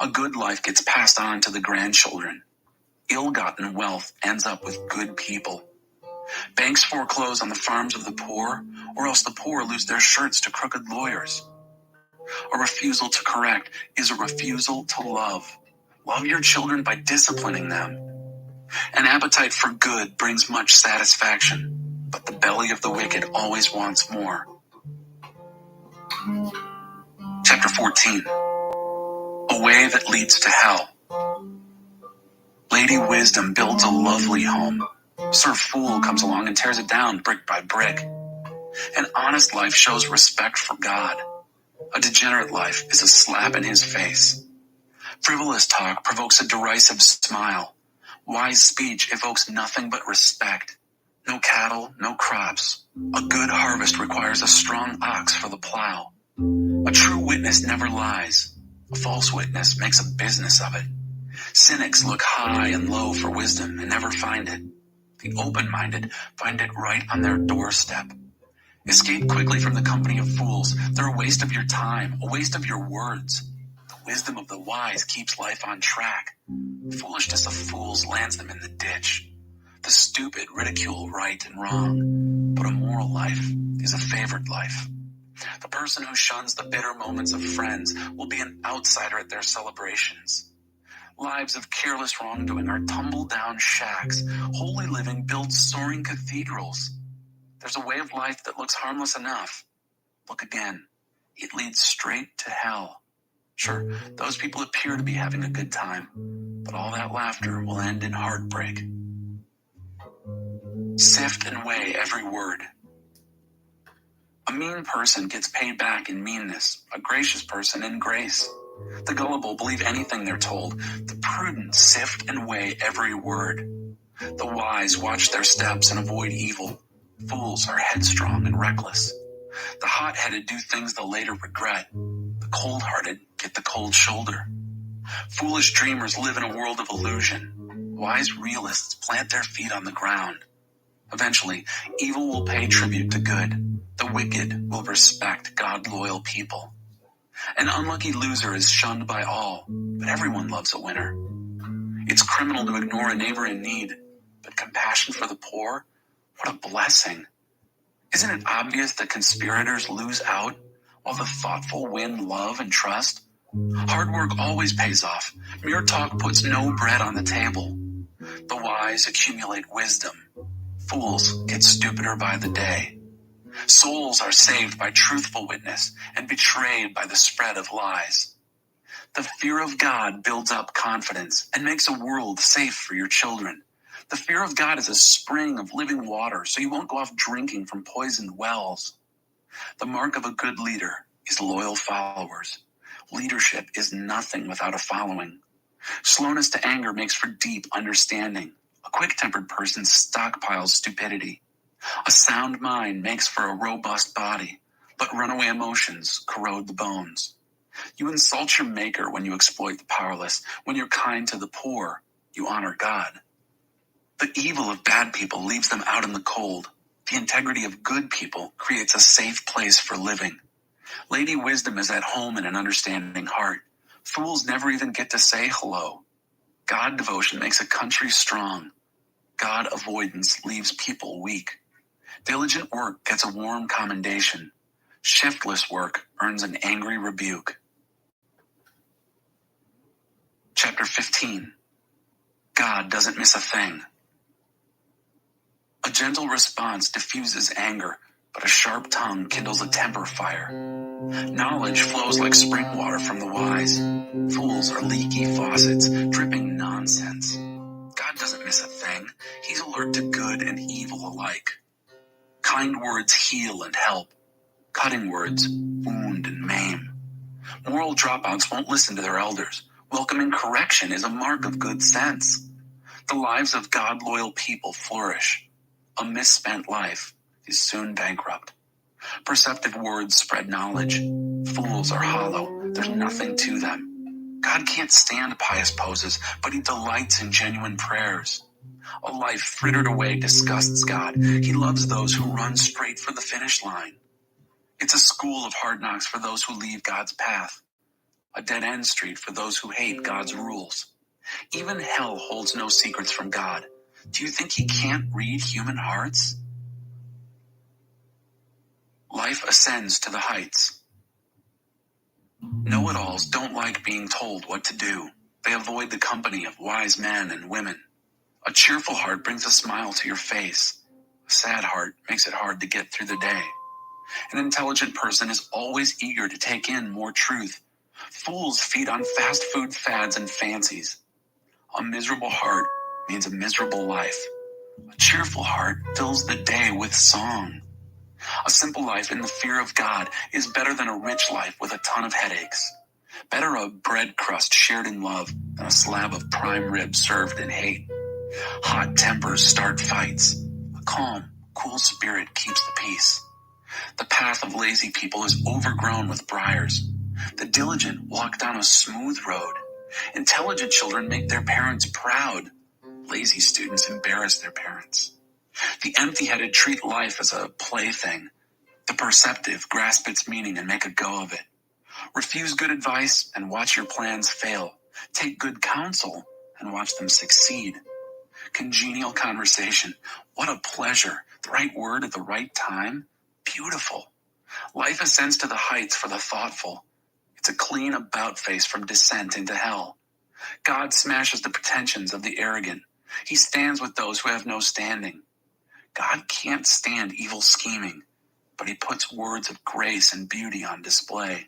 A good life gets passed on to the grandchildren. Ill-gotten wealth ends up with good people. Banks foreclose on the farms of the poor, or else the poor lose their shirts to crooked lawyers. A refusal to correct is a refusal to love. Love your children by disciplining them. An appetite for good brings much satisfaction, but the belly of the wicked always wants more. Chapter 14. A way that leads to hell. Lady Wisdom builds a lovely home. Sir Fool comes along and tears it down brick by brick. An honest life shows respect for God. A degenerate life is a slap in his face. Frivolous talk provokes a derisive smile. Wise speech evokes nothing but respect. No cattle, no crops. A good harvest requires a strong ox for the plow. A true witness never lies. A false witness makes a business of it. Cynics look high and low for wisdom and never find it. The open-minded find it right on their doorstep. Escape quickly from the company of fools. They're a waste of your time, a waste of your words. The wisdom of the wise keeps life on track. The foolishness of fools lands them in the ditch. The stupid ridicule right and wrong, but a moral life is a favored life. The person who shuns the bitter moments of friends will be an outsider at their celebrations. Lives of careless wrongdoing are tumble-down shacks. Holy living builds soaring cathedrals. There's a way of life that looks harmless enough. Look again. It leads straight to hell. Sure, those people appear to be having a good time, but all that laughter will end in heartbreak. Sift and weigh every word. A mean person gets paid back in meanness, a gracious person in grace. The gullible believe anything they're told. The prudent sift and weigh every word. The wise watch their steps and avoid evil. Fools are headstrong and reckless. The hot-headed do things they'll later regret. The cold-hearted get the cold shoulder. Foolish dreamers live in a world of illusion. Wise realists plant their feet on the ground. Eventually, evil will pay tribute to good. The wicked will respect God-loyal people. An unlucky loser is shunned by all, but everyone loves a winner. It's criminal to ignore a neighbor in need, but compassion for the poor? What a blessing. Isn't it obvious that conspirators lose out while the thoughtful win love and trust? Hard work always pays off. Mere talk puts no bread on the table. The wise accumulate wisdom. Fools get stupider by the day. Souls are saved by truthful witness and betrayed by the spread of lies. The fear of God builds up confidence and makes a world safe for your children. The fear of God is a spring of living water, so you won't go off drinking from poisoned wells. The mark of a good leader is loyal followers. Leadership is nothing without a following. Slowness to anger makes for deep understanding. A quick-tempered person stockpiles stupidity. A sound mind makes for a robust body, but runaway emotions corrode the bones. You insult your maker when you exploit the powerless. When you're kind to the poor, you honor God. The evil of bad people leaves them out in the cold. The integrity of good people creates a safe place for living. Lady Wisdom is at home in an understanding heart. Fools never even get to say hello. God devotion makes a country strong. God avoidance leaves people weak. Diligent work gets a warm commendation. Shiftless work earns an angry rebuke. Chapter 15. God doesn't miss a thing. A gentle response diffuses anger, but a sharp tongue kindles a temper fire. Knowledge flows like spring water from the wise. Fools are leaky faucets, dripping nonsense. God doesn't miss a thing. He's alert to good and evil alike. Kind words heal and help. Cutting words wound and maim. Moral dropouts won't listen to their elders. Welcoming correction is a mark of good sense. The lives of God-loyal people flourish. A misspent life is soon bankrupt. Perceptive words spread knowledge. Fools are hollow. There's nothing to them. God can't stand pious poses, but he delights in genuine prayers. A life frittered away disgusts God. He loves those who run straight for the finish line. It's a school of hard knocks for those who leave God's path. A dead-end street for those who hate God's rules. Even hell holds no secrets from God. Do you think he can't read human hearts? Life ascends to the heights. Know-it-alls don't like being told what to do. They avoid the company of wise men and women. A cheerful heart brings a smile to your face. A sad heart makes it hard to get through the day. An intelligent person is always eager to take in more truth. Fools feed on fast food fads and fancies. A miserable heart means a miserable life. A cheerful heart fills the day with song. A simple life in the fear of God is better than a rich life with a ton of headaches. Better a bread crust shared in love than a slab of prime rib served in hate. Hot tempers start fights. A calm, cool spirit keeps the peace. The path of lazy people is overgrown with briars. The diligent walk down a smooth road. Intelligent children make their parents proud. Lazy students embarrass their parents. The empty-headed treat life as a plaything. The perceptive grasp its meaning and make a go of it. Refuse good advice and watch your plans fail. Take good counsel and watch them succeed. Congenial conversation. What a pleasure. The right word at the right time. Beautiful. Life ascends to the heights for the thoughtful. It's a clean about-face from descent into hell. God smashes the pretensions of the arrogant. He stands with those who have no standing. God can't stand evil scheming, but he puts words of grace and beauty on display.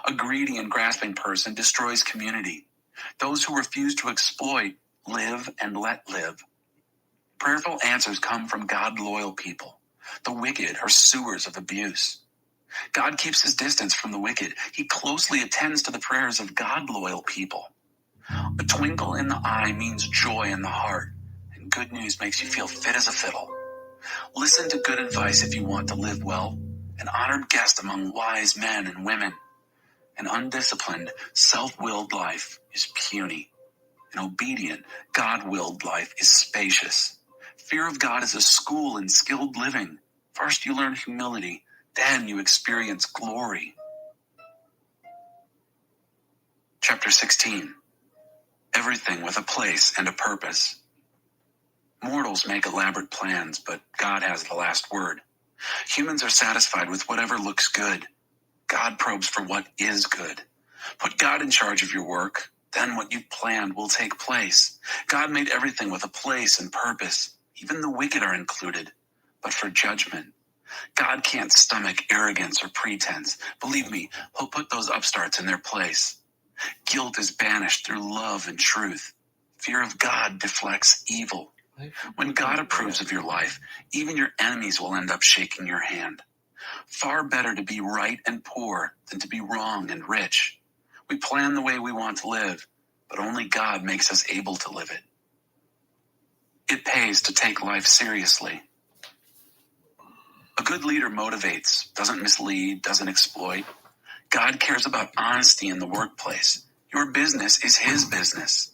A greedy and grasping person destroys community. Those who refuse to exploit live and let live. Prayerful answers come from God-loyal people. The wicked are sewers of abuse. God keeps his distance from the wicked. He closely attends to the prayers of God-loyal people. A twinkle in the eye means joy in the heart, and good news makes you feel fit as a fiddle. Listen to good advice if you want to live well. An honored guest among wise men and women. An undisciplined, self-willed life is puny. An obedient, God-willed life is spacious. Fear of God is a school in skilled living. First you learn humility, then you experience glory. Chapter 16. Everything with a place and a purpose. Mortals make elaborate plans, but God has the last word. Humans are satisfied with whatever looks good. God probes for what is good. Put God in charge of your work, then what you've planned will take place. God made everything with a place and purpose. Even the wicked are included, but for judgment. God can't stomach arrogance or pretense. Believe me, he'll put those upstarts in their place. Guilt is banished through love and truth. Fear of God deflects evil. When God approves of your life, even your enemies will end up shaking your hand. Far better to be right and poor than to be wrong and rich. We plan the way we want to live, but only God makes us able to live it. It pays to take life seriously. A good leader motivates, doesn't mislead, doesn't exploit. God cares about honesty in the workplace. Your business is his business.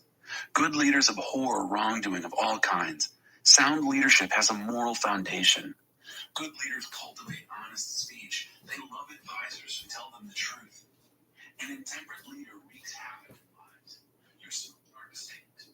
Good leaders abhor wrongdoing of all kinds. Sound leadership has a moral foundation. Good leaders cultivate honest speech. They love advisors who tell them the truth. An intemperate leader wreaks havoc in lives. Your smart mistakes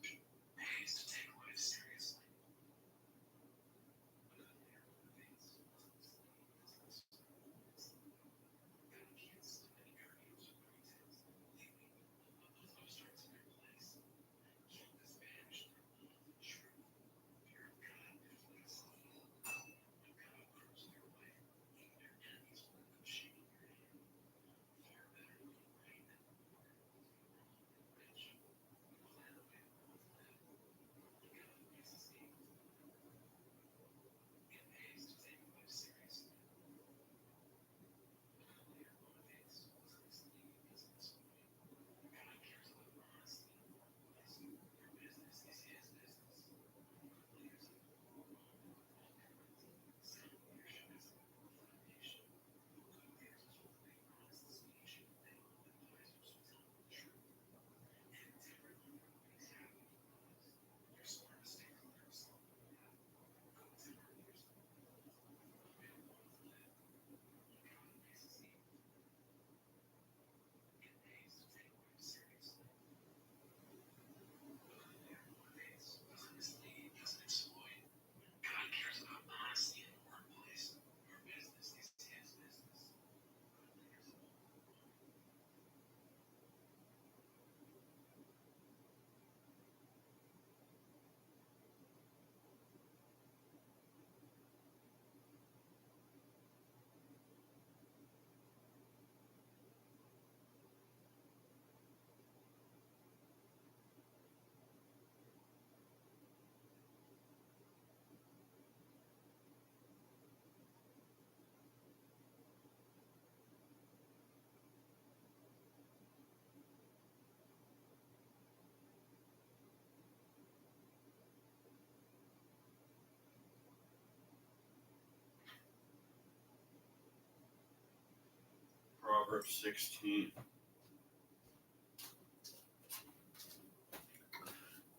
Proverbs 16.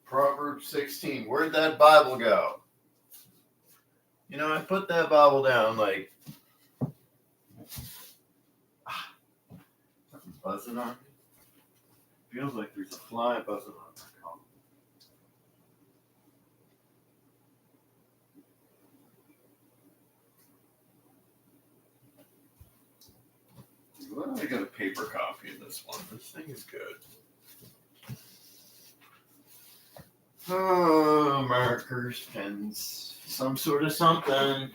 Proverbs 16. Where'd that Bible go? You know, I put that Bible down like something buzzing on me. Feels like there's a fly buzzing on my collar. Well, I got a paper copy of this one. This thing is good. Oh, markers, pens, some sort of something.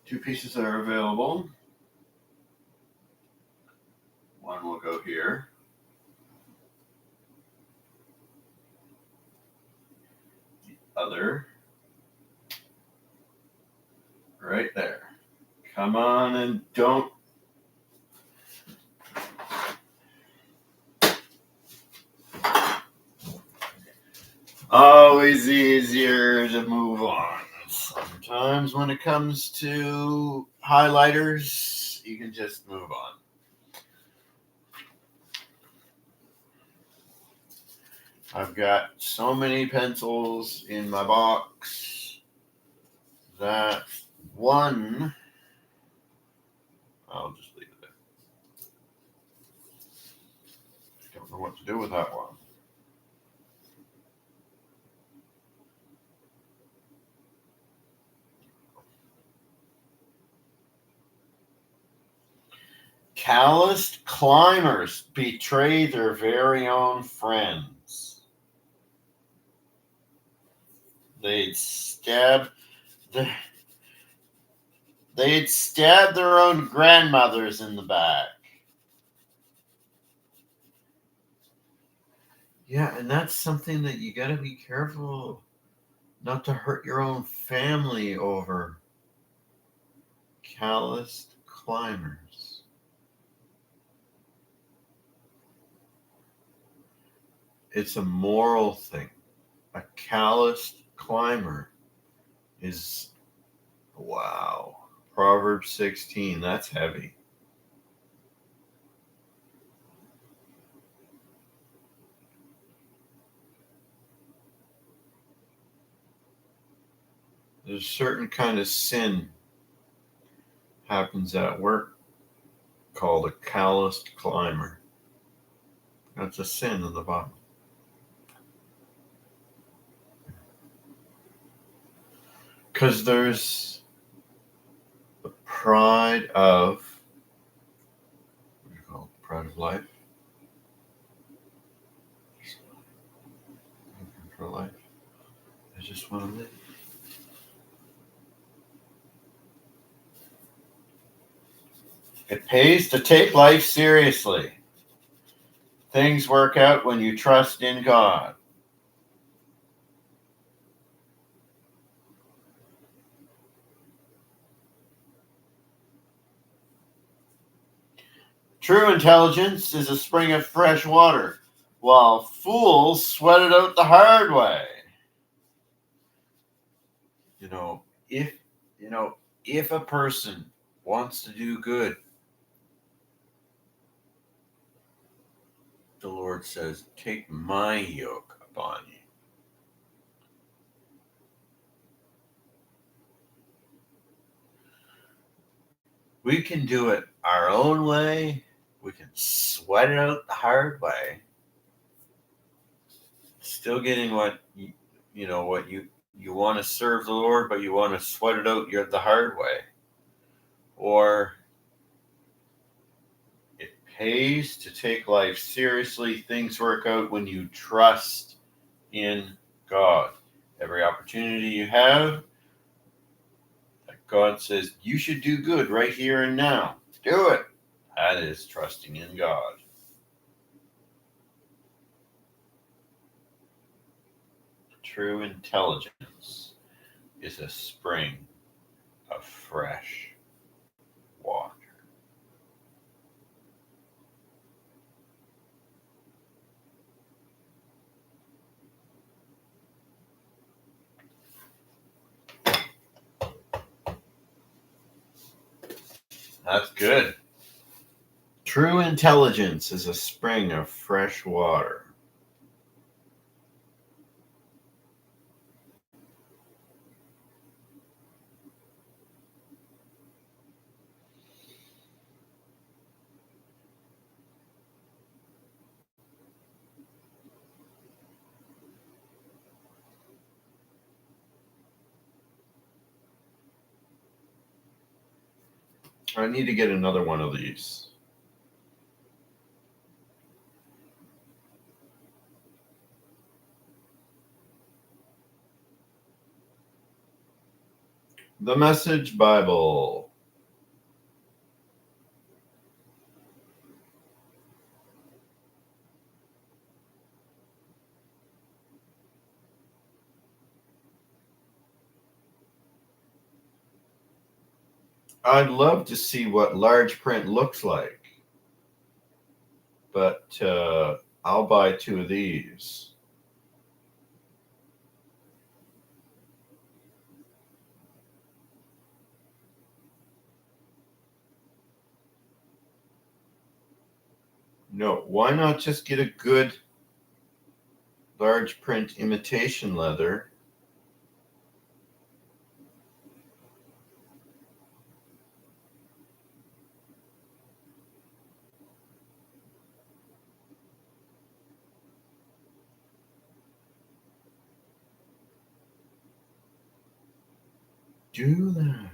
Two pieces are available. One will go here. The other right there. Come on and don't. Always easier to move on. Sometimes when it comes to highlighters, you can just move on. I've got so many pencils in my box that one, I'll just leave it there. Don't know what to do with that one. Calloused climbers betray their very own friends. They'd stab their own grandmothers in the back. Yeah, and that's something that you got to be careful not to hurt your own family over. Calloused climbers. It's a moral thing. A calloused climber is, wow. Proverbs 16, that's heavy. There's a certain kind of sin happens at work called a calloused climber. That's a sin in the Bible. Because there's the pride of, what do you call it? Pride of life? For life. I just want to live. It pays to take life seriously. Things work out when you trust in God. True intelligence is a spring of fresh water, while fools sweat it out the hard way. If a person wants to do good, the Lord says, take my yoke upon you. We can do it our own way. We can sweat it out the hard way. Still getting what you want to serve the Lord, but you want to sweat it out the hard way. Or it pays to take life seriously. Things work out when you trust in God. Every opportunity you have, God says you should do good right here and now. Do it. That is trusting in God. True intelligence is a spring of fresh water. That's good. True intelligence is a spring of fresh water. I need to get another one of these. The Message Bible. I'd love to see what large print looks like, but I'll buy 2 of these. No, why not just get a good large print imitation leather? Do that.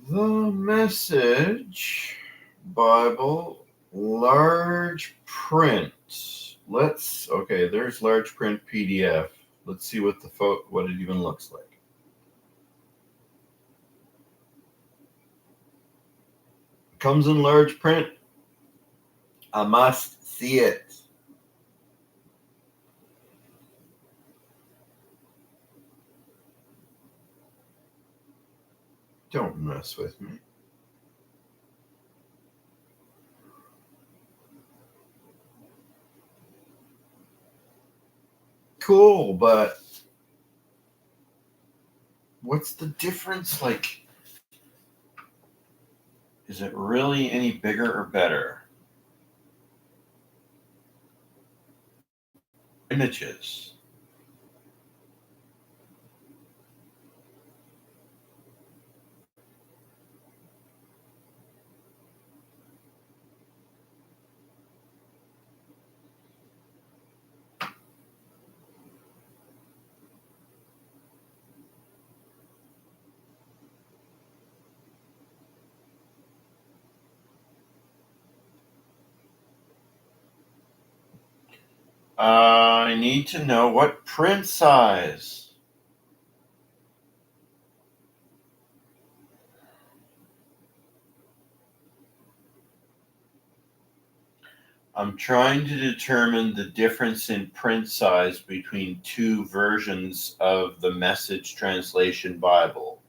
The Message Bible, large print. Okay, there's large print PDF. Let's see what what it even looks like. Comes in large print. I must see it. Don't mess with me. Cool, but what's the difference? Like, is it really any bigger or better? Images. I need to know what print size. I'm trying to determine the difference in print size between 2 versions of the Message Translation Bible.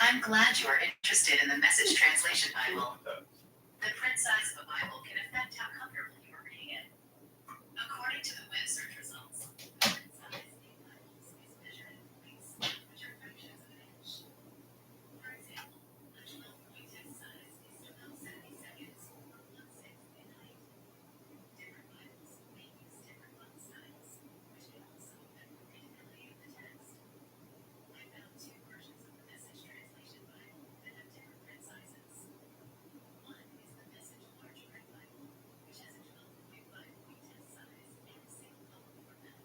I'm glad you are interested in the Message Translation Bible. The print size of a Bible can affect how comfortable you are reading it. According to the web search results, size is measured in points, which are fractions of an inch. For example, a 12-point text size is 12 centiseconds, or 1/6 in height. Different Bibles may use different font styles, which can also affect the readability of the text. I found two versions of the Message Translation Bible that have different print sizes. One is the Message Large Print Bible, which has a 12.5-point text size and a single color format.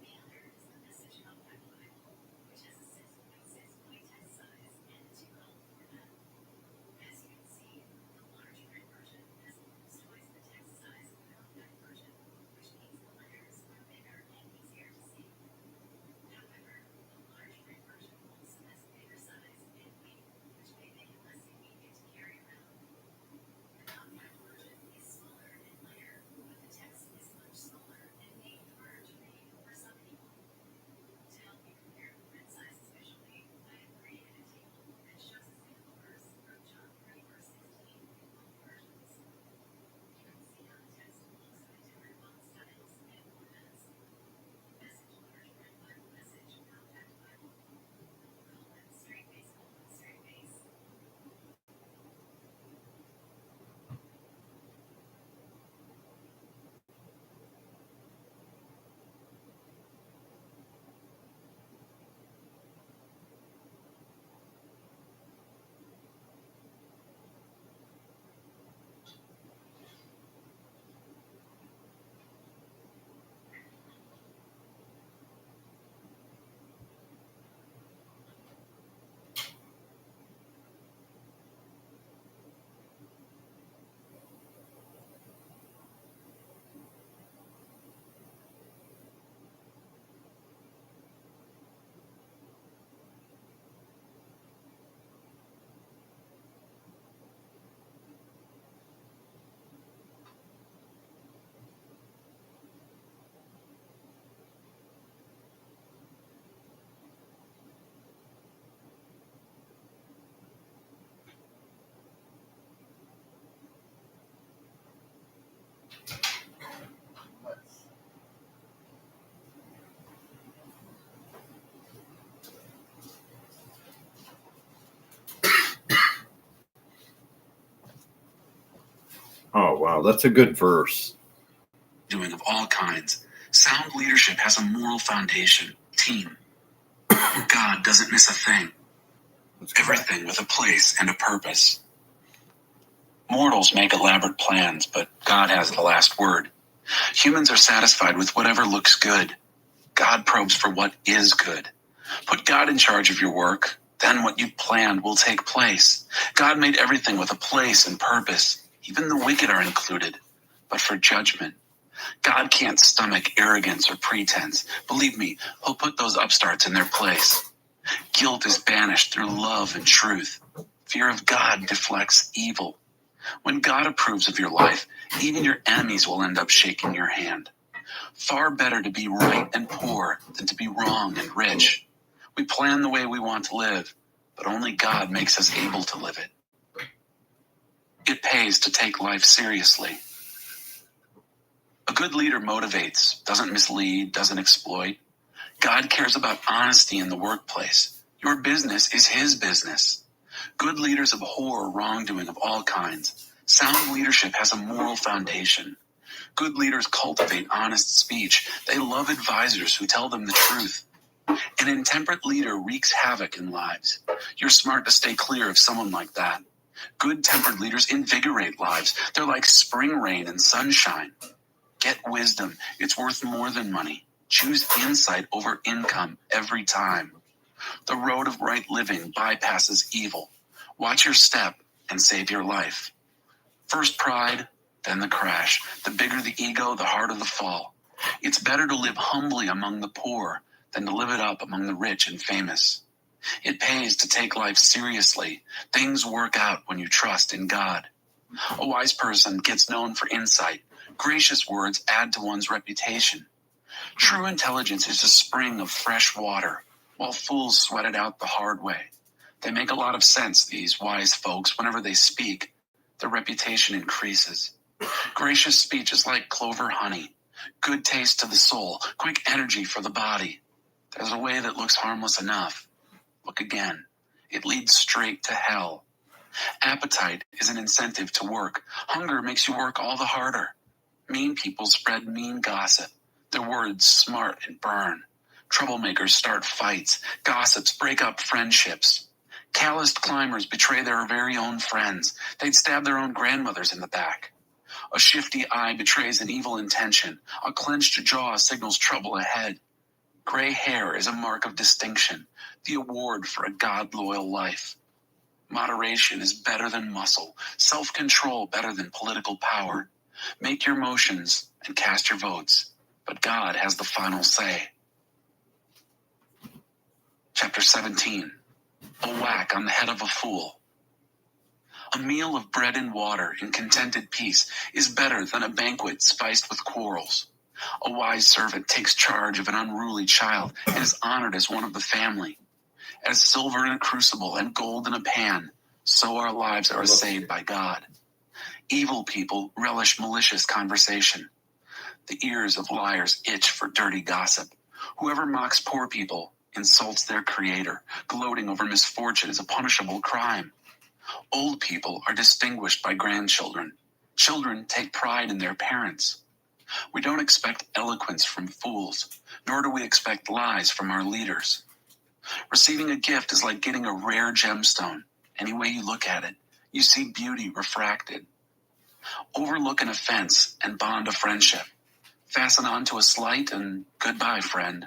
The other is the Message Compact Bible, which has a 6.6-point text size and a two-color format. As you can see, the large print version has almost twice the text size of the compact version, which means the letters are bigger and easier to see. However, the large print version also has a bigger size and weight, which may make it less convenient to carry around. The compact version is smaller and lighter, but the text is much smaller and may be harder to read for some people. To help you compare the print sizes visually, I have created a table that shows a single verse from John 3, verse 16 in both versions. You can see how the text looks with different font styles and formats. Message Large Print Bible, Message Compact Bible. Straight face, straight face. Oh, wow. That's a good verse. Doing of all kinds. Sound leadership has a moral foundation. Team. God doesn't miss a thing. Everything with a place and a purpose. Mortals make elaborate plans, but God has the last word. Humans are satisfied with whatever looks good. God probes for what is good. Put God in charge of your work, then what you've planned will take place. God made everything with a place and purpose. Even the wicked are included, but for judgment. God can't stomach arrogance or pretense. Believe me, he'll put those upstarts in their place. Guilt is banished through love and truth. Fear of God deflects evil. When God approves of your life, even your enemies will end up shaking your hand. Far better to be right and poor than to be wrong and rich. We plan the way we want to live, but only God makes us able to live it. It pays to take life seriously. A good leader motivates, doesn't mislead, doesn't exploit. God cares about honesty in the workplace. Your business is his business. Good leaders abhor wrongdoing of all kinds. Sound leadership has a moral foundation. Good leaders cultivate honest speech. They love advisors who tell them the truth. An intemperate leader wreaks havoc in lives. You're smart to stay clear of someone like that. Good-tempered leaders invigorate lives. They're like spring rain and sunshine. Get wisdom. It's worth more than money. Choose insight over income every time. The road of right living bypasses evil. Watch your step and save your life. First pride, then the crash. The bigger the ego, the harder the fall. It's better to live humbly among the poor than to live it up among the rich and famous. It pays to take life seriously. Things work out when you trust in God. A wise person gets known for insight. Gracious words add to one's reputation. True intelligence is a spring of fresh water, while fools sweat it out the hard way. They make a lot of sense, these wise folks. Whenever they speak, their reputation increases. Gracious speech is like clover honey. Good taste to the soul, quick energy for the body. There's a way that looks harmless enough. Look again. It leads straight to hell. Appetite is an incentive to work. Hunger makes you work all the harder. Mean people spread mean gossip. Their words smart and burn. Troublemakers start fights. Gossips break up friendships. Calloused climbers betray their very own friends. They'd stab their own grandmothers in the back. A shifty eye betrays an evil intention. A clenched jaw signals trouble ahead. Gray hair is a mark of distinction, the award for a God-loyal life. Moderation is better than muscle, self-control better than political power. Make your motions and cast your votes, but God has the final say. Chapter 17. A whack on the head of a fool. A meal of bread and water in contented peace is better than a banquet spiced with quarrels. A wise servant takes charge of an unruly child and is honored as one of the family. As silver in a crucible and gold in a pan, so our lives are assayed by God. Evil people relish malicious conversation. The ears of liars itch for dirty gossip. Whoever mocks poor people insults their creator. Gloating over misfortune is a punishable crime. Old people are distinguished by grandchildren. Children take pride in their parents. We don't expect eloquence from fools, nor do we expect lies from our leaders. Receiving a gift is like getting a rare gemstone. Any way you look at it, you see beauty refracted. Overlook an offense and bond a friendship. Fasten on to a slight and goodbye, friend.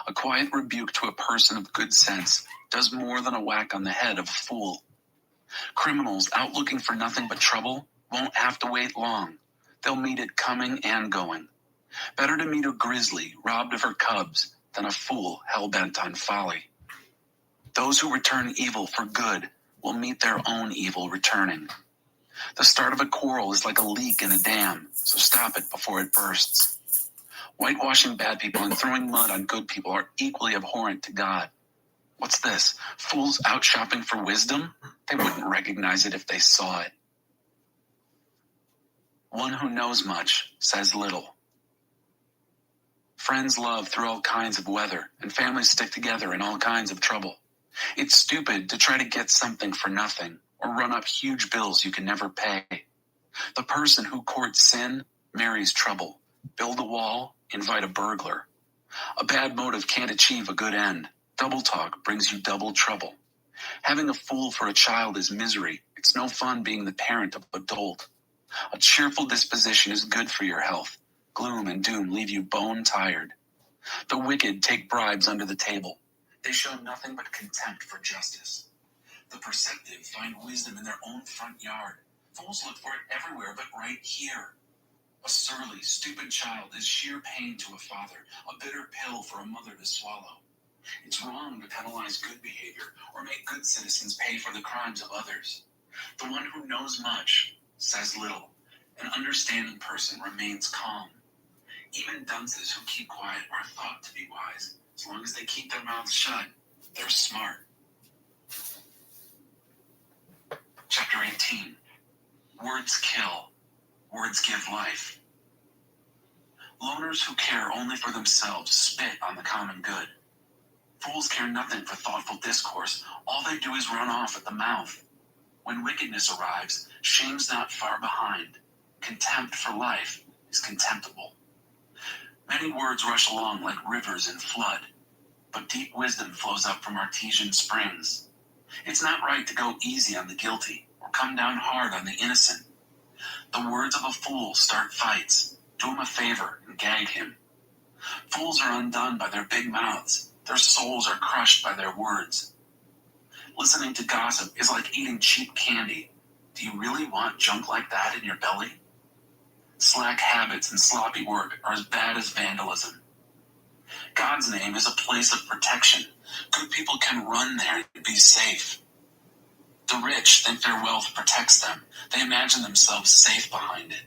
A quiet rebuke to a person of good sense does more than a whack on the head of a fool. Criminals out looking for nothing but trouble won't have to wait long. They'll meet it coming and going. Better to meet a grizzly robbed of her cubs than a fool hell-bent on folly. Those who return evil for good will meet their own evil returning. The start of a quarrel is like a leak in a dam, so stop it before it bursts. Whitewashing bad people and throwing mud on good people are equally abhorrent to God. What's this? Fools out shopping for wisdom? They wouldn't recognize it if they saw it. One who knows much says little. Friends love through all kinds of weather, and families stick together in all kinds of trouble. It's stupid to try to get something for nothing, or run up huge bills you can never pay. The person who courts sin marries trouble. Build a wall, invite a burglar. A bad motive can't achieve a good end. Double talk brings you double trouble. Having a fool for a child is misery. It's no fun being the parent of a dolt. A cheerful disposition is good for your health. Gloom and doom leave you bone tired. The wicked take bribes under the table. They show nothing but contempt for justice. The perceptive find wisdom in their own front yard. Fools look for it everywhere but right here. A surly, stupid child is sheer pain to a father, a bitter pill for a mother to swallow. It's wrong to penalize good behavior or make good citizens pay for the crimes of others. The one who knows much says little. An understanding person remains calm. Even dunces who keep quiet are thought to be wise. As long as they keep their mouths shut, they're smart. Chapter 18. Words kill. Words give life. Loners who care only for themselves spit on the common good. Fools care nothing for thoughtful discourse. All they do is run off at the mouth. When wickedness arrives, shame's not far behind. Contempt for life is contemptible. Many words rush along like rivers in flood, but deep wisdom flows up from artesian springs. It's not right to go easy on the guilty or come down hard on the innocent. The words of a fool start fights. Do him a favor and gag him. Fools are undone by their big mouths. Their souls are crushed by their words. Listening to gossip is like eating cheap candy. Do you really want junk like that in your belly? Slack habits and sloppy work are as bad as vandalism. God's name is a place of protection. Good people can run there and be safe. The rich think their wealth protects them. They imagine themselves safe behind it.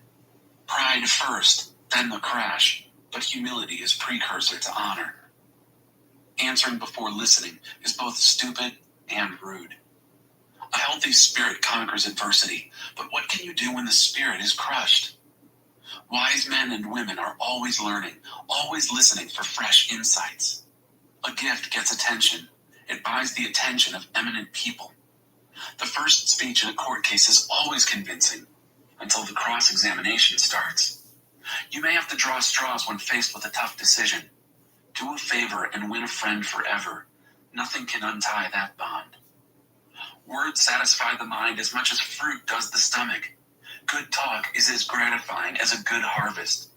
Pride first, then the crash, but humility is precursor to honor. Answering before listening is both stupid and rude. A healthy spirit conquers adversity, but what can you do when the spirit is crushed? Wise men and women are always learning, always listening for fresh insights. A gift gets attention. It buys the attention of eminent people. The first speech in a court case is always convincing until the cross-examination starts. You may have to draw straws when faced with a tough decision. Do a favor and win a friend forever. Nothing can untie that bond. Words satisfy the mind as much as fruit does the stomach. Good talk is as gratifying as a good harvest.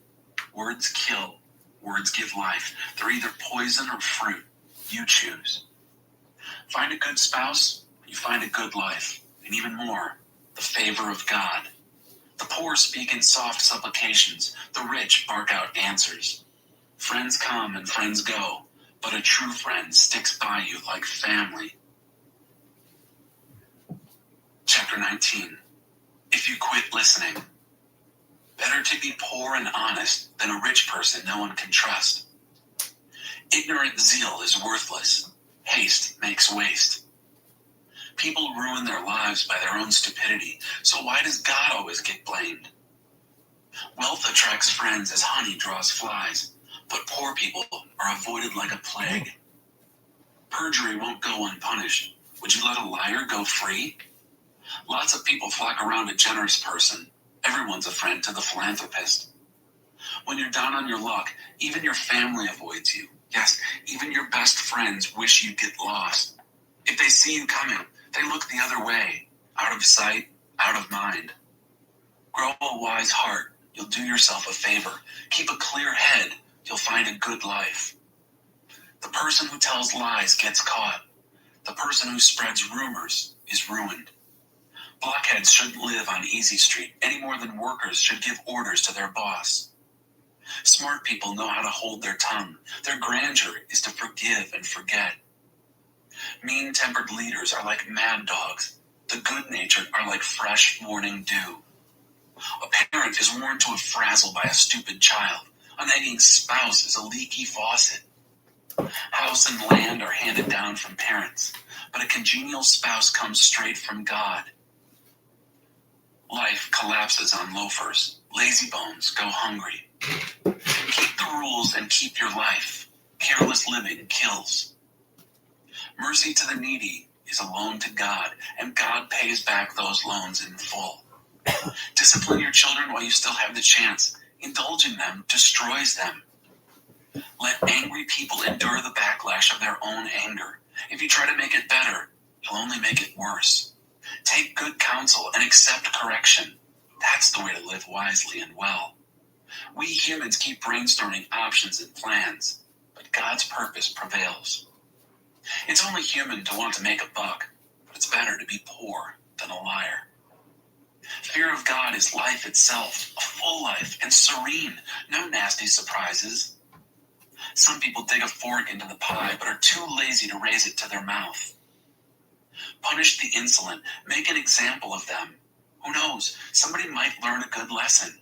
Words kill. Words give life. They're either poison or fruit. You choose. Find a good spouse, you find a good life. And even more, the favor of God. The poor speak in soft supplications. The rich bark out answers. Friends come and friends go, but a true friend sticks by you like family. Chapter 19. If you quit listening. Better to be poor and honest than a rich person no one can trust. Ignorant zeal is worthless. Haste makes waste. People ruin their lives by their own stupidity, so why does God always get blamed? Wealth attracts friends as honey draws flies, but poor people are avoided like a plague. Perjury won't go unpunished. Would you let a liar go free? Lots of people flock around a generous person. Everyone's a friend to the philanthropist. When you're down on your luck, even your family avoids you. Yes, even your best friends wish you'd get lost. If they see you coming, they look the other way. Out of sight, out of mind. Grow a wise heart. You'll do yourself a favor. Keep a clear head. You'll find a good life. The person who tells lies gets caught. The person who spreads rumors is ruined. Blockheads shouldn't live on Easy Street any more than workers should give orders to their boss. Smart people know how to hold their tongue. Their grandeur is to forgive and forget. Mean-tempered leaders are like mad dogs. The good-natured are like fresh morning dew. A parent is worn to a frazzle by a stupid child. A nagging spouse is a leaky faucet. House and land are handed down from parents, but a congenial spouse comes straight from God. Life collapses on loafers. Lazy bones go hungry. Keep the rules and keep your life. Careless living kills. Mercy to the needy is a loan to God, and God pays back those loans in full. Discipline your children while you still have the chance. Indulging them destroys them. Let angry people endure the backlash of their own anger. If you try to make it better, you'll only make it worse. Take good counsel and accept correction. That's the way to live wisely and well. We humans keep brainstorming options and plans, but God's purpose prevails. It's only human to want to make a buck, but it's better to be poor than a liar. Fear of God is life itself, a full life and serene, no nasty surprises. Some people dig a fork into the pie but are too lazy to raise it to their mouth. Punish the insolent, make an example of them. Who knows, somebody might learn a good lesson.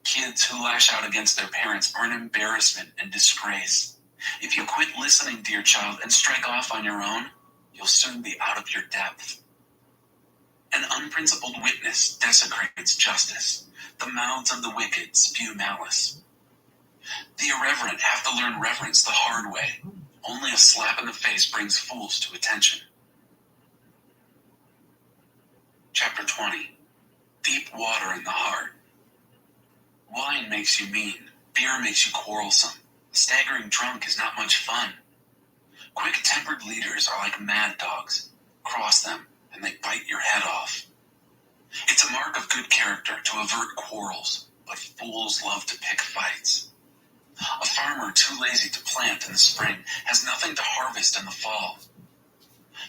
Kids who lash out against their parents are an embarrassment and disgrace. If you quit listening, dear child, and strike off on your own, you'll soon be out of your depth. An unprincipled witness desecrates justice. The mouths of the wicked spew malice. The irreverent have to learn reverence the hard way. Only a slap in the face brings fools to attention. Chapter 20. Deep water in the heart. Wine makes you mean. Beer makes you quarrelsome. Staggering drunk is not much fun. Quick-tempered leaders are like mad dogs. Cross them, and they bite your head off. It's a mark of good character to avert quarrels, but fools love to pick fights. A farmer too lazy to plant in the spring has nothing to harvest in the fall.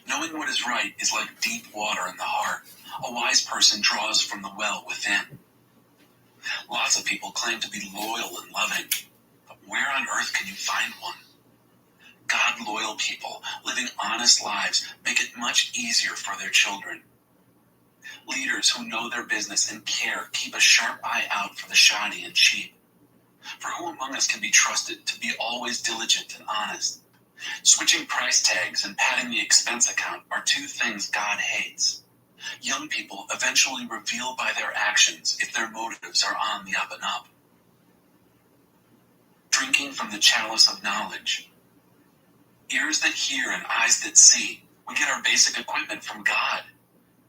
Knowing what is right is like deep water in the heart. A wise person draws from the well within. Lots of people claim to be loyal and loving, but where on earth can you find one? God-loyal people living honest lives make it much easier for their children. Leaders who know their business and care keep a sharp eye out for the shoddy and cheap. For who among us can be trusted to be always diligent and honest? Switching price tags and padding the expense account are two things God hates. Young people eventually reveal by their actions if their motives are on the up and up. Drinking from the chalice of knowledge. Ears that hear and eyes that see. We get our basic equipment from God.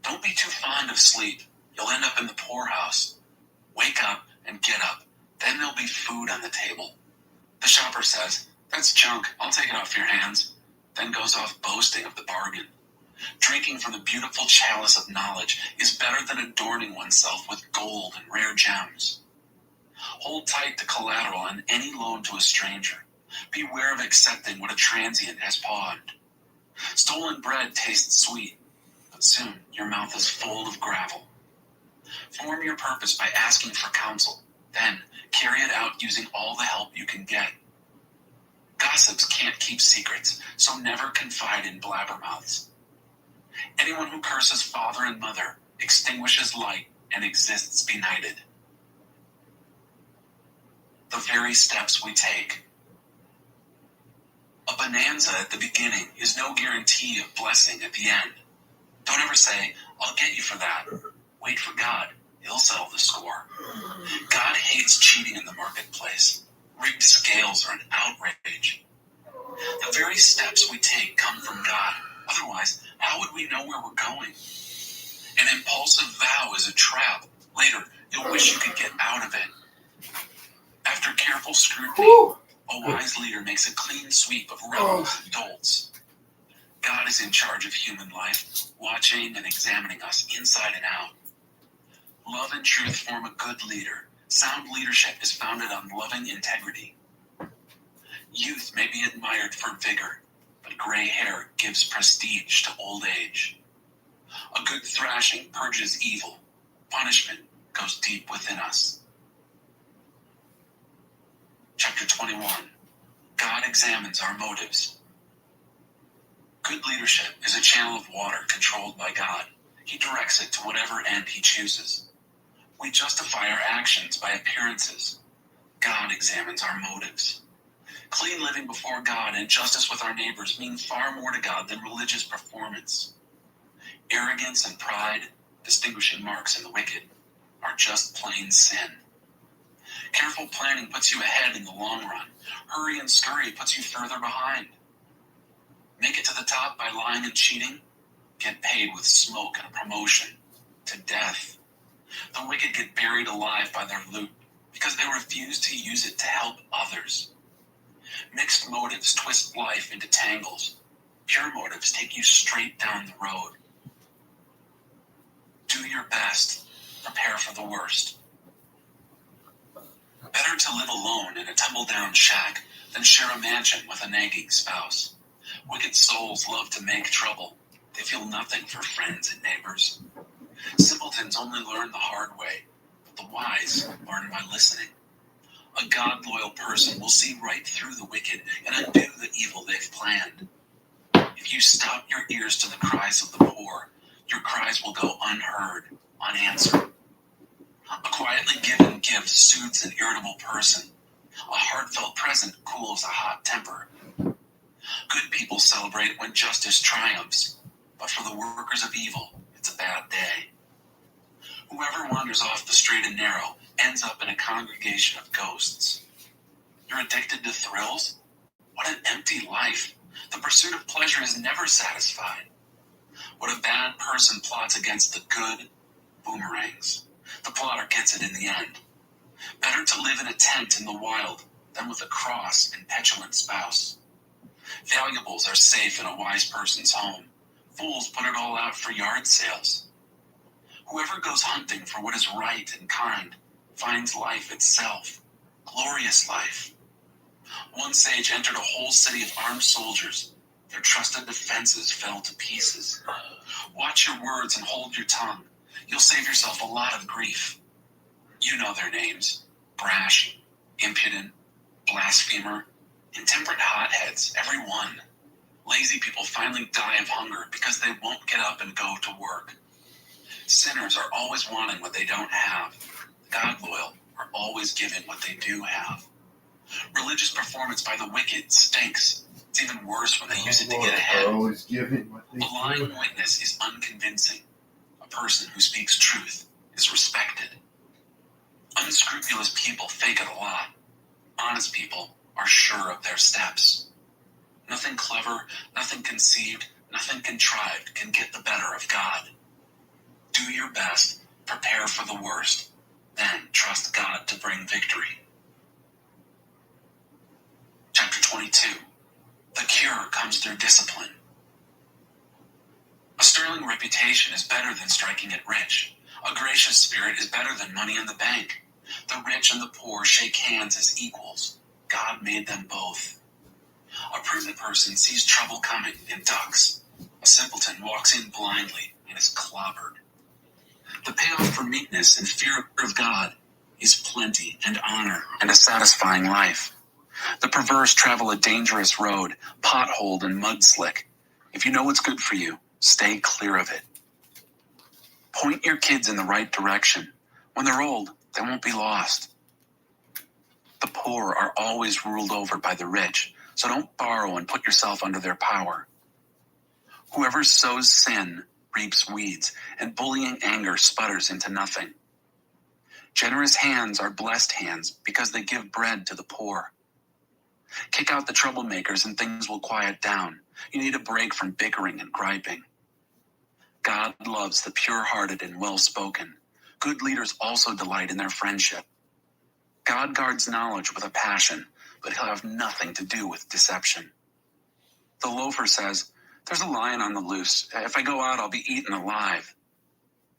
Don't be too fond of sleep. You'll end up in the poorhouse. Wake up and get up. Then there'll be food on the table. The shopper says, "That's junk. I'll take it off your hands." Then goes off boasting of the bargain. Drinking from the beautiful chalice of knowledge is better than adorning oneself with gold and rare gems. Hold tight to collateral on any loan to a stranger. Beware of accepting what a transient has pawned. Stolen bread tastes sweet, but soon your mouth is full of gravel. Form your purpose by asking for counsel, then carry it out using all the help you can get. Gossips can't keep secrets, so never confide in blabbermouths. Anyone who curses father and mother extinguishes light and exists benighted. The very steps we take. A bonanza at the beginning is no guarantee of blessing at the end. Don't ever say, "I'll get you for that." Wait for God. He'll settle the score. God hates cheating in the marketplace. Rigged scales are an outrage. The very steps we take come from God. Otherwise, how would we know where we're going? An impulsive vow is a trap. Later, you'll wish you could get out of it. After careful scrutiny, a wise leader makes a clean sweep of rebels and dolts. God is in charge of human life, watching and examining us inside and out. Love and truth form a good leader. Sound leadership is founded on loving integrity. Youth may be admired for vigor, but gray hair gives prestige to old age. A good thrashing purges evil. Punishment goes deep within us. Chapter 21. God examines our motives. Good leadership is a channel of water controlled by God. He directs it to whatever end he chooses. We justify our actions by appearances. God examines our motives. Clean living before God and justice with our neighbors mean far more to God than religious performance. Arrogance and pride, distinguishing marks in the wicked, are just plain sin. Careful planning puts you ahead in the long run. Hurry and scurry puts you further behind. Make it to the top by lying and cheating. Get paid with smoke and a promotion. To death. The wicked get buried alive by their loot because they refuse to use it to help others. Mixed motives twist life into tangles. Pure motives take you straight down the road. Do your best. Prepare for the worst. Better to live alone in a tumble-down shack than share a mansion with a nagging spouse. Wicked souls love to make trouble. They feel nothing for friends and neighbors. Simpletons only learn the hard way, but the wise learn by listening. A God-loyal person will see right through the wicked and undo the evil they've planned. If you stop your ears to the cries of the poor, your cries will go unheard, unanswered. A quietly given gift soothes an irritable person. A heartfelt present cools a hot temper. Good people celebrate when justice triumphs, but for the workers of evil, it's a bad day. Whoever wanders off the straight and narrow ends up in a congregation of ghosts. You're addicted to thrills? What an empty life. The pursuit of pleasure is never satisfied. What a bad person plots against the good boomerangs. The plotter gets it in the end. Better to live in a tent in the wild than with a cross and petulant spouse. Valuables are safe in a wise person's home. Fools put it all out for yard sales. Whoever goes hunting for what is right and kind finds life itself, glorious life. One sage entered a whole city of armed soldiers. Their trusted defenses fell to pieces. Watch your words and hold your tongue. You'll save yourself a lot of grief. You know their names: brash, impudent, blasphemer, intemperate hotheads, every one. Lazy people finally die of hunger because they won't get up and go to work. Sinners are always wanting what they don't have. God-loyal are always giving what they do have. Religious performance by the wicked stinks. It's even worse when they use it to get ahead. Always giving what they A lying witness is unconvincing. A person who speaks truth is respected. Unscrupulous people fake it a lot. Honest people are sure of their steps. Nothing clever, nothing conceived, nothing contrived can get the better of God. Do your best, prepare for the worst, then trust God to bring victory. Chapter 22. The cure comes through discipline. A sterling reputation is better than striking it rich. A gracious spirit is better than money in the bank. The rich and the poor shake hands as equals. God made them both. A prudent person sees trouble coming and ducks. A simpleton walks in blindly and is clobbered. The payoff for meekness and fear of God is plenty and honor and a satisfying life. The perverse travel a dangerous road, potholed and mudslick. If you know what's good for you, stay clear of it. Point your kids in the right direction. When they're old, they won't be lost. The poor are always ruled over by the rich, so don't borrow and put yourself under their power. Whoever sows sin reaps weeds, and bullying anger sputters into nothing. Generous hands are blessed hands because they give bread to the poor. Kick out the troublemakers and things will quiet down. You need a break from bickering and griping. God loves the pure-hearted and well-spoken. Good leaders also delight in their friendship. God guards knowledge with a passion, but he'll have nothing to do with deception. The loafer says, "There's a lion on the loose. If I go out, I'll be eaten alive."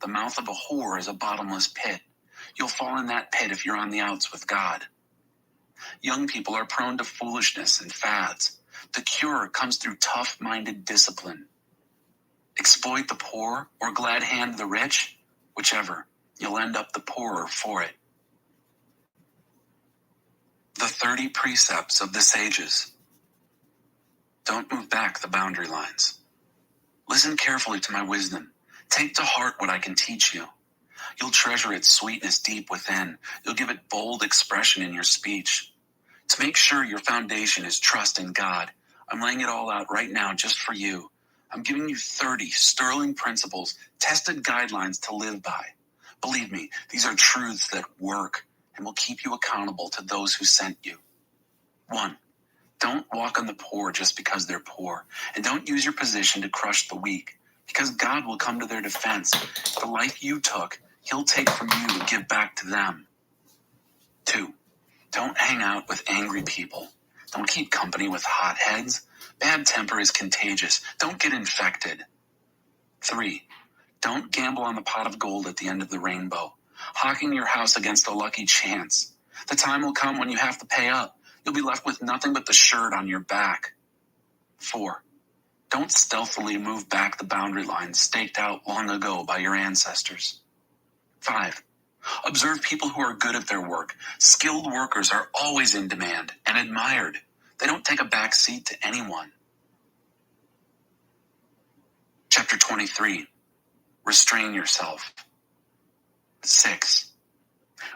The mouth of a whore is a bottomless pit. You'll fall in that pit if you're on the outs with God. Young people are prone to foolishness and fads. The cure comes through tough-minded discipline. Exploit the poor or glad hand the rich, whichever, you'll end up the poorer for it. The 30 precepts of the sages. Don't move back the boundary lines. Listen carefully to my wisdom. Take to heart what I can teach you. You'll treasure its sweetness deep within. You'll give it bold expression in your speech. To make sure your foundation is trust in God, I'm laying it all out right now just for you. I'm giving you 30 sterling principles, tested guidelines to live by. Believe me, these are truths that work and will keep you accountable to those who sent you. 1. Don't walk on the poor just because they're poor, and don't use your position to crush the weak, because God will come to their defense. The life you took, he'll take from you and give back to them. 2. Don't hang out with angry people. Don't keep company with hotheads. Bad temper is contagious. Don't get infected. 3. Don't gamble on the pot of gold at the end of the rainbow, hawking your house against a lucky chance. The time will come when you have to pay up. You'll be left with nothing but the shirt on your back. 4. Don't stealthily move back the boundary lines staked out long ago by your ancestors. 5. Observe people who are good at their work. Skilled workers are always in demand and admired. They don't take a back seat to anyone. Chapter 23. Restrain yourself. 6.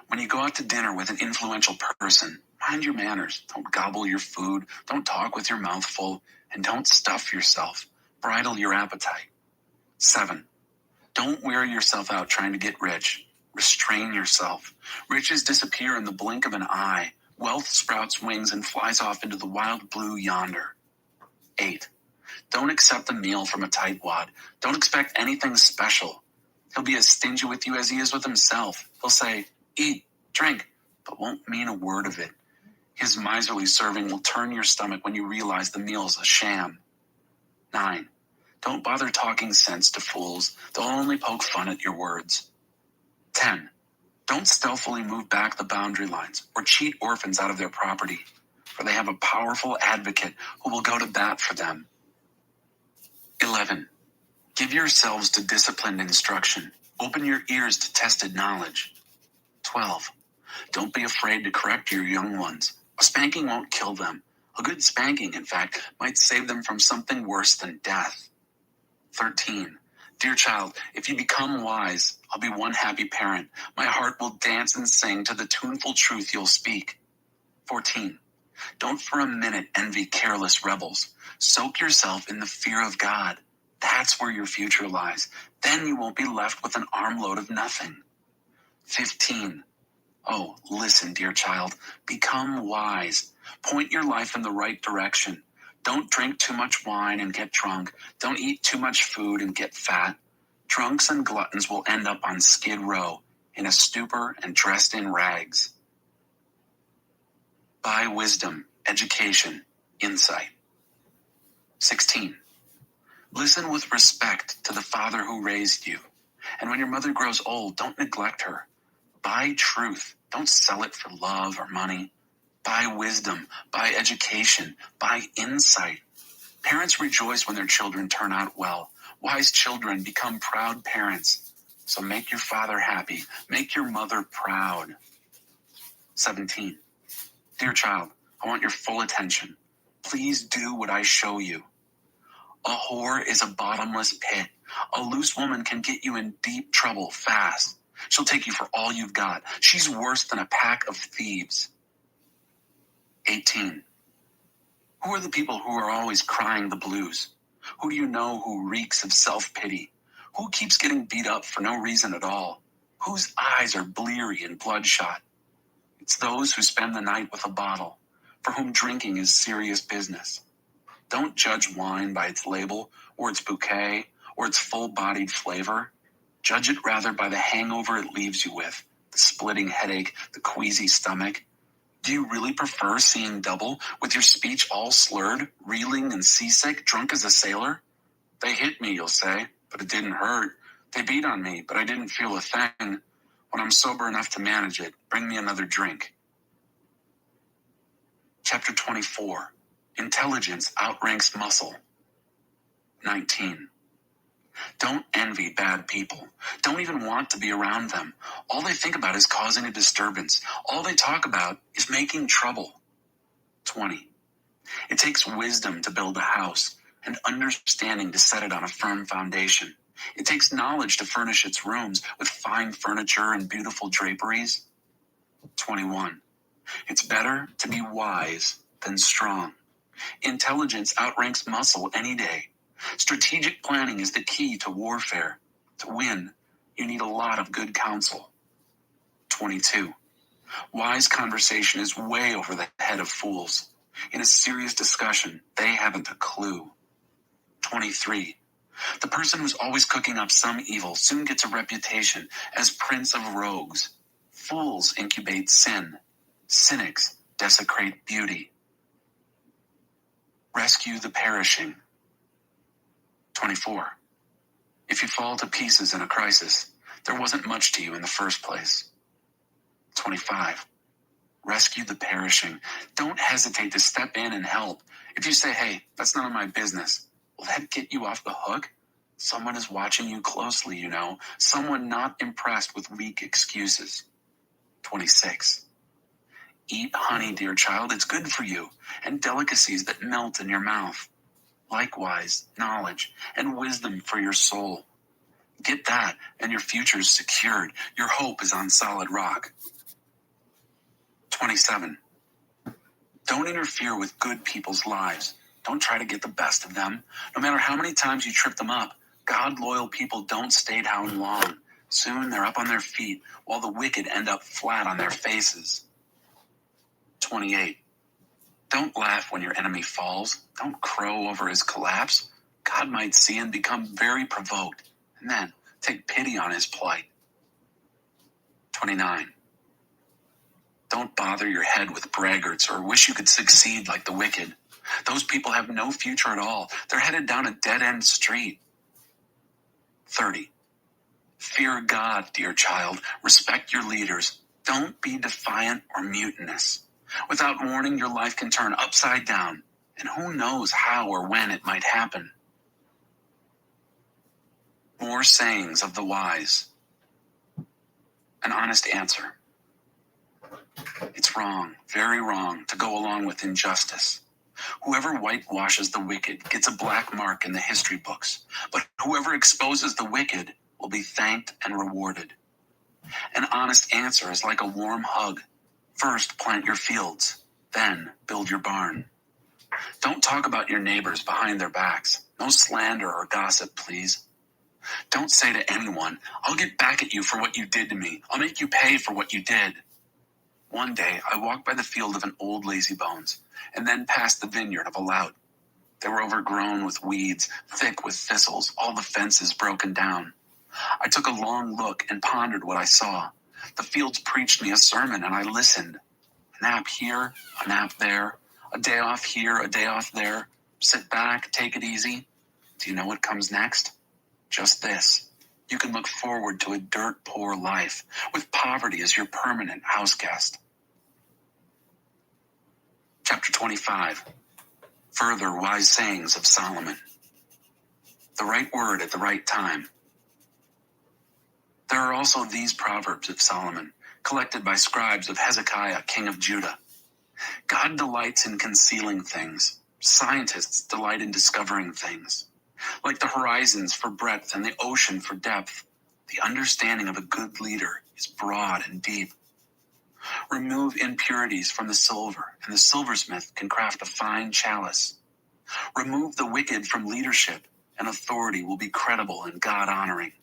When you go out to dinner with an influential person, mind your manners. Don't gobble your food. Don't talk with your mouth full. And don't stuff yourself. Bridle your appetite. 7. Don't wear yourself out trying to get rich. Restrain yourself. Riches disappear in the blink of an eye. Wealth sprouts wings and flies off into the wild blue yonder. 8. Don't accept a meal from a tightwad. Don't expect anything special. He'll be as stingy with you as he is with himself. He'll say, "Eat, drink," but won't mean a word of it. His miserly serving will turn your stomach when you realize the meal's a sham. 9. Don't bother talking sense to fools. They'll only poke fun at your words. 10. Don't stealthily move back the boundary lines or cheat orphans out of their property, for they have a powerful advocate who will go to bat for them. 11. Give yourselves to disciplined instruction. Open your ears to tested knowledge. 12. Don't be afraid to correct your young ones. A spanking won't kill them. A good spanking, in fact, might save them from something worse than death. 13. Dear child, if you become wise, I'll be one happy parent. My heart will dance and sing to the tuneful truth you'll speak. 14. Don't for a minute envy careless rebels. Soak yourself in the fear of God. That's where your future lies. Then you won't be left with an armload of nothing. 15. Oh, listen, dear child. Become wise. Point your life in the right direction. Don't drink too much wine and get drunk. Don't eat too much food and get fat. Drunks and gluttons will end up on Skid Row, in a stupor and dressed in rags. Buy wisdom, education, insight. 16. Listen with respect to the father who raised you. And when your mother grows old, don't neglect her. Buy truth. Don't sell it for love or money. Buy wisdom. Buy education. Buy insight. Parents rejoice when their children turn out well. Wise children become proud parents. So make your father happy. Make your mother proud. 17. Dear child, I want your full attention. Please do what I show you. A whore is a bottomless pit. A loose woman can get you in deep trouble fast. She'll take you for all you've got. She's worse than a pack of thieves. 18. Who are the people who are always crying the blues? Who do you know who reeks of self-pity? Who keeps getting beat up for no reason at all? Whose eyes are bleary and bloodshot? It's those who spend the night with a bottle, for whom drinking is serious business. Don't judge wine by its label, or its bouquet, or its full-bodied flavor. Judge it rather by the hangover it leaves you with, the splitting headache, the queasy stomach. Do you really prefer seeing double, with your speech all slurred, reeling and seasick, drunk as a sailor? They hit me, you'll say, but it didn't hurt. They beat on me, but I didn't feel a thing. When I'm sober enough to manage it, bring me another drink. Chapter 24. Intelligence outranks muscle. 19. Don't envy bad people. Don't even want to be around them. All they think about is causing a disturbance. All they talk about is making trouble. 20. It takes wisdom to build a house and understanding to set it on a firm foundation. It takes knowledge to furnish its rooms with fine furniture and beautiful draperies. 21. It's better to be wise than strong. Intelligence outranks muscle any day. Strategic planning is the key to warfare. To win, you need a lot of good counsel. 22. Wise conversation is way over the head of fools. In a serious discussion, they haven't a clue. 23. The person who's always cooking up some evil soon gets a reputation as prince of rogues. Fools incubate sin. Cynics desecrate beauty. Rescue the perishing. 24. If you fall to pieces in a crisis, there wasn't much to you in the first place. 25. Rescue the perishing. Don't hesitate to step in and help. If you say, hey, that's none of my business, will that get you off the hook? Someone is watching you closely, you know. Someone not impressed with weak excuses. 26. Eat honey, dear child. It's good for you. And delicacies that melt in your mouth. Likewise, knowledge and wisdom for your soul. Get that, and your future's secured. Your hope is on solid rock. 27. Don't interfere with good people's lives. Don't try to get the best of them. No matter how many times you trip them up, God-loyal people don't stay down long. Soon they're up on their feet, while the wicked end up flat on their faces. 28. Don't laugh when your enemy falls. Don't crow over his collapse. God might see and become very provoked, and then take pity on his plight. 29. Don't bother your head with braggarts or wish you could succeed like the wicked. Those people have no future at all. They're headed down a dead-end street. 30. Fear God, dear child. Respect your leaders. Don't be defiant or mutinous. Without warning, your life can turn upside down, and who knows how or when it might happen. More sayings of the wise. An honest answer. It's wrong, very wrong, to go along with injustice. Whoever whitewashes the wicked gets a black mark in the history books, but whoever exposes the wicked will be thanked and rewarded. An honest answer is like a warm hug. First, plant your fields, then build your barn. Don't talk about your neighbors behind their backs. No slander or gossip, please. Don't say to anyone, I'll get back at you for what you did to me. I'll make you pay for what you did. One day, I walked by the field of an old lazybones, and then past the vineyard of a lout. They were overgrown with weeds, thick with thistles, all the fences broken down. I took a long look and pondered what I saw. The fields preached me a sermon, and I listened. A nap here, a nap there, a day off here, a day off there. Sit back, take it easy. Do you know what comes next? Just this. You can look forward to a dirt-poor life, with poverty as your permanent house guest. Chapter 25. Further wise sayings of Solomon. The right word at the right time. There are also these proverbs of Solomon, collected by scribes of Hezekiah, king of Judah. God delights in concealing things. Scientists delight in discovering things. Like the horizons for breadth and the ocean for depth, the understanding of a good leader is broad and deep. Remove impurities from the silver, and the silversmith can craft a fine chalice. Remove the wicked from leadership, and authority will be credible and God-honoring.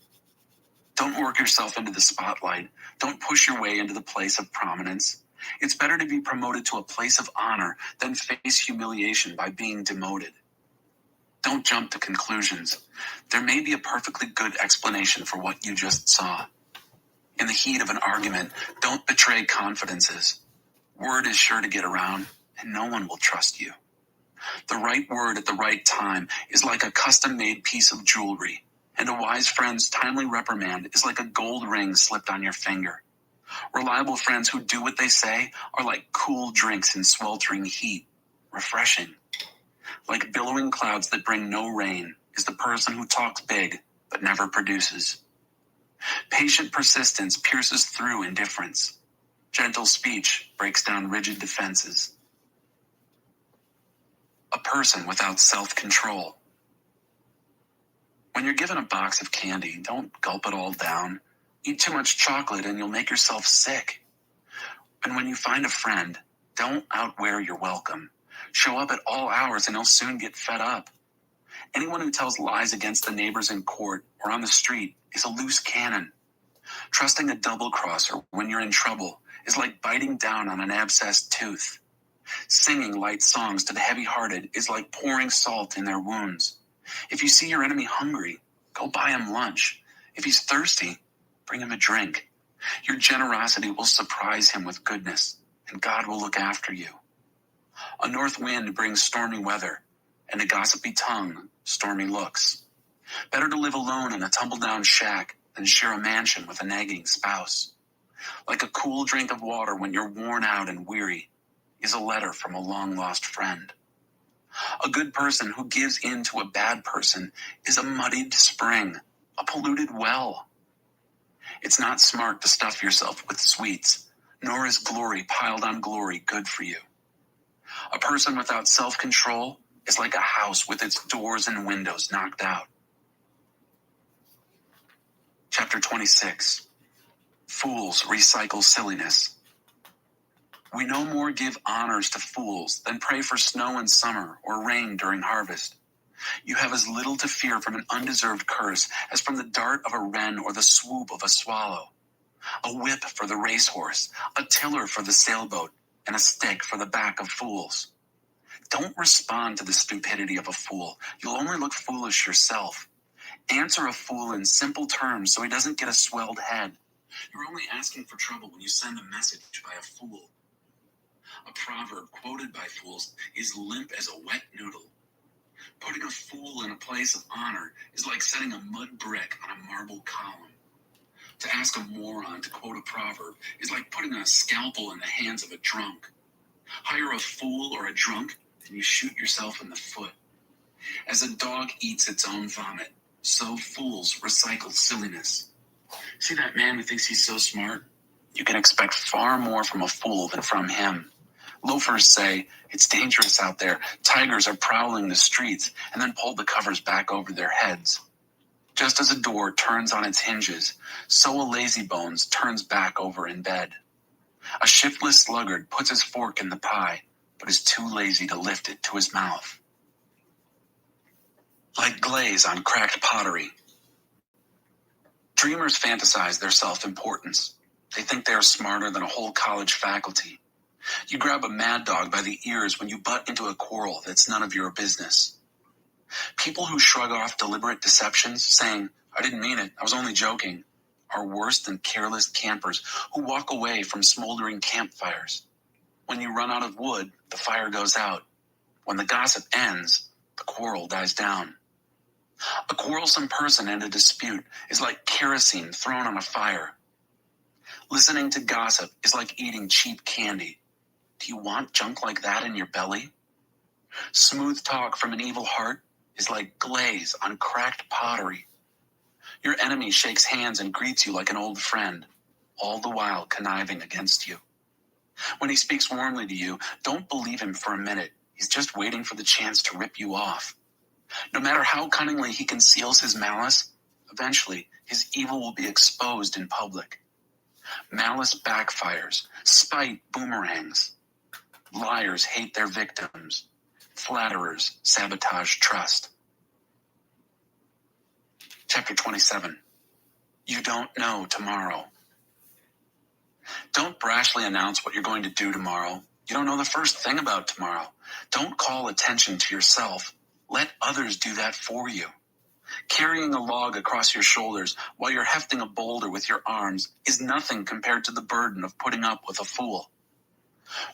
Don't work yourself into the spotlight. Don't push your way into the place of prominence. It's better to be promoted to a place of honor than face humiliation by being demoted. Don't jump to conclusions. There may be a perfectly good explanation for what you just saw. In the heat of an argument, don't betray confidences. Word is sure to get around, and no one will trust you. The right word at the right time is like a custom-made piece of jewelry, and a wise friend's timely reprimand is like a gold ring slipped on your finger. Reliable friends who do what they say are like cool drinks in sweltering heat, refreshing. Like billowing clouds that bring no rain is the person who talks big but never produces. Patient persistence pierces through indifference. Gentle speech breaks down rigid defenses. A person without self-control. When you're given a box of candy, don't gulp it all down. Eat too much chocolate and you'll make yourself sick. And when you find a friend, don't outwear your welcome. Show up at all hours and he'll soon get fed up. Anyone who tells lies against the neighbors in court or on the street is a loose cannon. Trusting a double-crosser when you're in trouble is like biting down on an abscessed tooth. Singing light songs to the heavy-hearted is like pouring salt in their wounds. If you see your enemy hungry, go buy him lunch. If he's thirsty, bring him a drink. Your generosity will surprise him with goodness, and God will look after you. A north wind brings stormy weather, and a gossipy tongue, stormy looks. Better to live alone in a tumble-down shack than share a mansion with a nagging spouse. Like a cool drink of water when you're worn out and weary is a letter from a long-lost friend. A good person who gives in to a bad person is a muddied spring, a polluted well. It's not smart to stuff yourself with sweets, nor is glory piled on glory good for you. A person without self-control is like a house with its doors and windows knocked out. Chapter 26. Fools recycle silliness. We no more give honors to fools than pray for snow in summer or rain during harvest. You have as little to fear from an undeserved curse as from the dart of a wren or the swoop of a swallow. A whip for the racehorse, a tiller for the sailboat, and a stick for the back of fools. Don't respond to the stupidity of a fool. You'll only look foolish yourself. Answer a fool in simple terms so he doesn't get a swelled head. You're only asking for trouble when you send a message by a fool. A proverb quoted by fools is limp as a wet noodle. Putting a fool in a place of honor is like setting a mud brick on a marble column. To ask a moron to quote a proverb is like putting a scalpel in the hands of a drunk. Hire a fool or a drunk, and you shoot yourself in the foot. As a dog eats its own vomit, so fools recycle silliness. See that man who thinks he's so smart? You can expect far more from a fool than from him. Loafers say, it's dangerous out there, tigers are prowling the streets, and then pull the covers back over their heads. Just as a door turns on its hinges, so a lazybones turns back over in bed. A shiftless sluggard puts his fork in the pie, but is too lazy to lift it to his mouth. Like glaze on cracked pottery. Dreamers fantasize their self-importance. They think they are smarter than a whole college faculty. You grab a mad dog by the ears when you butt into a quarrel that's none of your business. People who shrug off deliberate deceptions, saying, "I didn't mean it, I was only joking," are worse than careless campers who walk away from smoldering campfires. When you run out of wood, the fire goes out. When the gossip ends, the quarrel dies down. A quarrelsome person in a dispute is like kerosene thrown on a fire. Listening to gossip is like eating cheap candy. Do you want junk like that in your belly? Smooth talk from an evil heart is like glaze on cracked pottery. Your enemy shakes hands and greets you like an old friend, all the while conniving against you. When he speaks warmly to you, don't believe him for a minute. He's just waiting for the chance to rip you off. No matter how cunningly he conceals his malice, eventually his evil will be exposed in public. Malice backfires. Spite boomerangs. Liars hate their victims. Flatterers sabotage trust. Chapter 27. You don't know tomorrow. Don't brashly announce what you're going to do tomorrow. You don't know the first thing about tomorrow. Don't call attention to yourself. Let others do that for you. Carrying a log across your shoulders while you're hefting a boulder with your arms is nothing compared to the burden of putting up with a fool.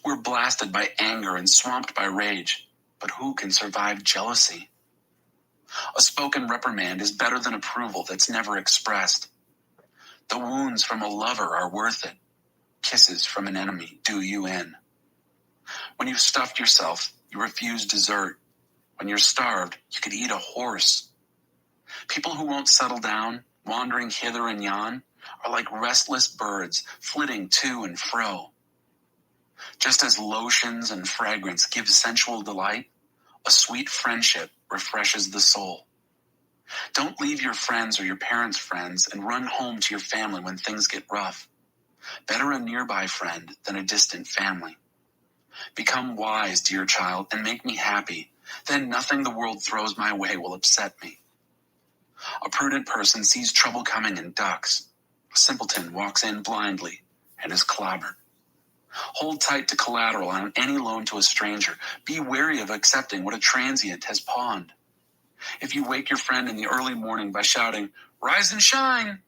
We're blasted by anger and swamped by rage, but who can survive jealousy? A spoken reprimand is better than approval that's never expressed. The wounds from a lover are worth it. Kisses from an enemy do you in. When you've stuffed yourself, you refuse dessert. When you're starved, you could eat a horse. People who won't settle down, wandering hither and yon, are like restless birds flitting to and fro. Just as lotions and fragrance give sensual delight, a sweet friendship refreshes the soul. Don't leave your friends or your parents' friends and run home to your family when things get rough. Better a nearby friend than a distant family. Become wise, dear child, and make me happy. Then nothing the world throws my way will upset me. A prudent person sees trouble coming and ducks. A simpleton walks in blindly and is clobbered. Hold tight to collateral on any loan to a stranger. Be wary of accepting what a transient has pawned. If you wake your friend in the early morning by shouting, "Rise and shine,"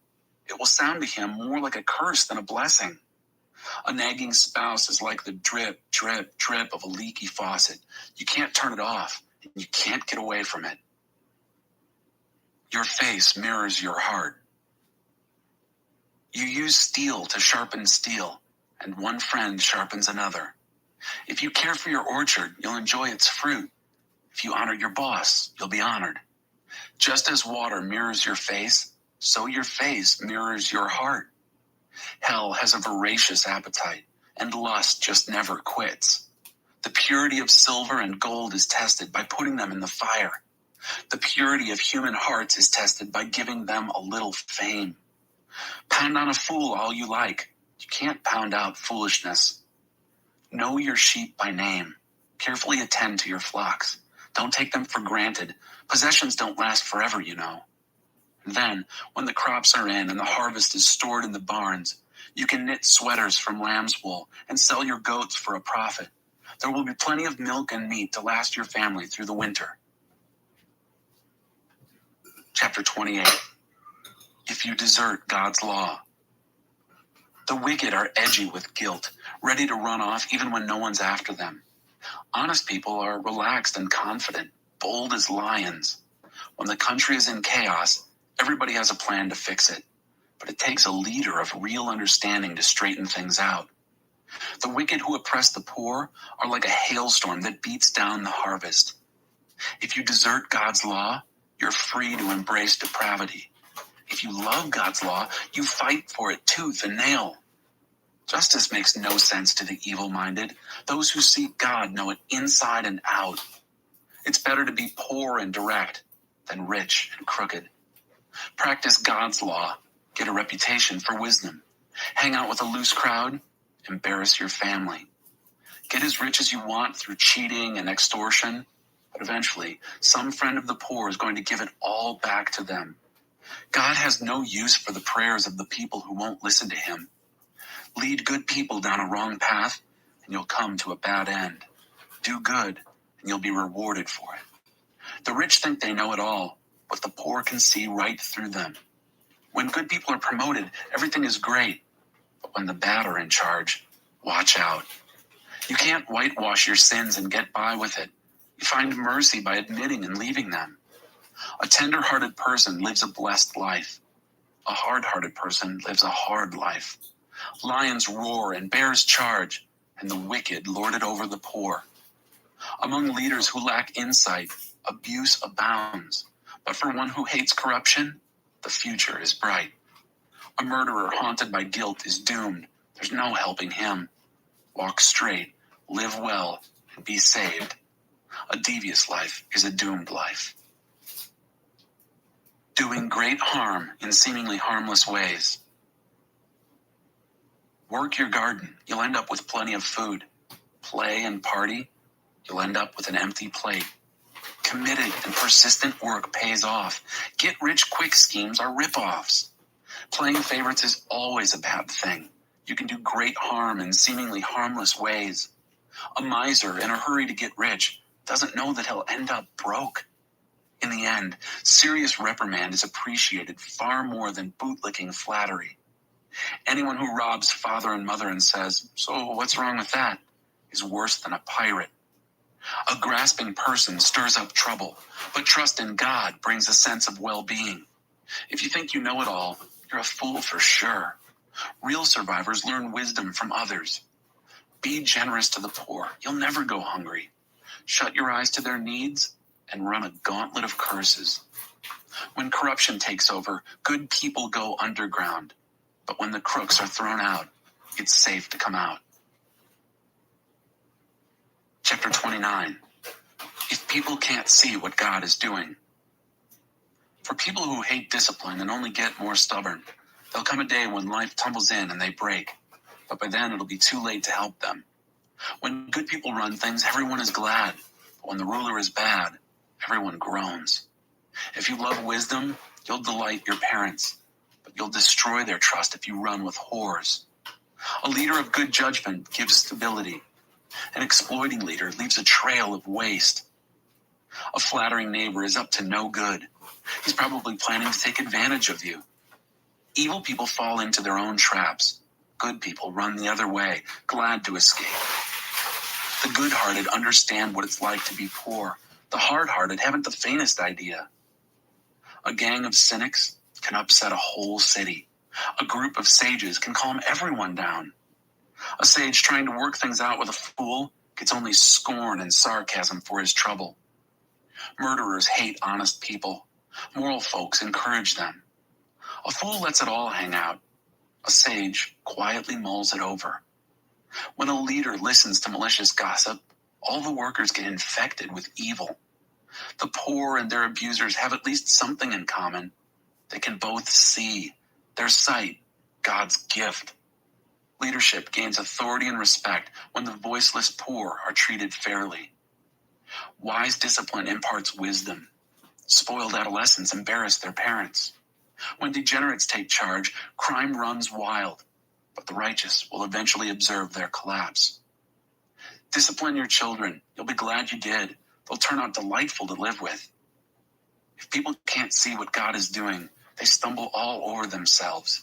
it will sound to him more like a curse than a blessing. A nagging spouse is like the drip, drip, drip of a leaky faucet. You can't turn it off, and you can't get away from it. Your face mirrors your heart. You use steel to sharpen steel, and one friend sharpens another. If you care for your orchard, you'll enjoy its fruit. If you honor your boss, you'll be honored. Just as water mirrors your face, so your face mirrors your heart. Hell has a voracious appetite, and lust just never quits. The purity of silver and gold is tested by putting them in the fire. The purity of human hearts is tested by giving them a little fame. Pound on a fool all you like. You can't pound out foolishness. Know your sheep by name. Carefully attend to your flocks. Don't take them for granted. Possessions don't last forever, you know. Then, when the crops are in and the harvest is stored in the barns, you can knit sweaters from lamb's wool and sell your goats for a profit. There will be plenty of milk and meat to last your family through the winter. Chapter 28. If you desert God's law. The wicked are edgy with guilt, ready to run off even when no one's after them. Honest people are relaxed and confident, bold as lions. When the country is in chaos, everybody has a plan to fix it. But it takes a leader of real understanding to straighten things out. The wicked who oppress the poor are like a hailstorm that beats down the harvest. If you desert God's law, you're free to embrace depravity. If you love God's law, you fight for it tooth and nail. Justice makes no sense to the evil-minded. Those who seek God know it inside and out. It's better to be poor and direct than rich and crooked. Practice God's law. Get a reputation for wisdom. Hang out with a loose crowd. Embarrass your family. Get as rich as you want through cheating and extortion, but eventually, some friend of the poor is going to give it all back to them. God has no use for the prayers of the people who won't listen to him. Lead good people down a wrong path, and you'll come to a bad end. Do good, and you'll be rewarded for it. The rich think they know it all, but the poor can see right through them. When good people are promoted, everything is great. But when the bad are in charge, watch out. You can't whitewash your sins and get by with it. You find mercy by admitting and leaving them. A tender-hearted person lives a blessed life. A hard-hearted person lives a hard life. Lions roar and bears charge, and the wicked lord it over the poor. Among leaders who lack insight, abuse abounds. But for one who hates corruption, the future is bright. A murderer haunted by guilt is doomed. There's no helping him. Walk straight, live well, and be saved. A devious life is a doomed life. Doing great harm in seemingly harmless ways. Work your garden, you'll end up with plenty of food. Play and party, you'll end up with an empty plate. Committed and persistent work pays off. Get-rich-quick schemes are rip-offs. Playing favorites is always a bad thing. You can do great harm in seemingly harmless ways. A miser in a hurry to get rich doesn't know that he'll end up broke. In the end, serious reprimand is appreciated far more than bootlicking flattery. Anyone who robs father and mother and says, "So what's wrong with that?" is worse than a pirate. A grasping person stirs up trouble, but trust in God brings a sense of well-being. If you think you know it all, you're a fool for sure. Real survivors learn wisdom from others. Be generous to the poor. You'll never go hungry. Shut your eyes to their needs and run a gauntlet of curses. When corruption takes over, good people go underground. But when the crooks are thrown out, it's safe to come out. Chapter 29. If people can't see what God is doing. For people who hate discipline and only get more stubborn, there'll come a day when life tumbles in and they break. But by then it'll be too late to help them. When good people run things, everyone is glad. But when the ruler is bad, everyone groans. If you love wisdom, you'll delight your parents. But you'll destroy their trust if you run with whores. A leader of good judgment gives stability. An exploiting leader leaves a trail of waste. A flattering neighbor is up to no good. He's probably planning to take advantage of you. Evil people fall into their own traps. Good people run the other way, glad to escape. The good-hearted understand what it's like to be poor. The hard-hearted haven't the faintest idea. A gang of cynics can upset a whole city. A group of sages can calm everyone down. A sage trying to work things out with a fool gets only scorn and sarcasm for his trouble. Murderers hate honest people. Moral folks encourage them. A fool lets it all hang out. A sage quietly mulls it over. When a leader listens to malicious gossip, all the workers get infected with evil. The poor and their abusers have at least something in common. They can both see. Their sight, God's gift. Leadership gains authority and respect when the voiceless poor are treated fairly. Wise discipline imparts wisdom. Spoiled adolescents embarrass their parents. When degenerates take charge, crime runs wild, but the righteous will eventually observe their collapse. Discipline your children. You'll be glad you did. They'll turn out delightful to live with. If people can't see what God is doing, they stumble all over themselves.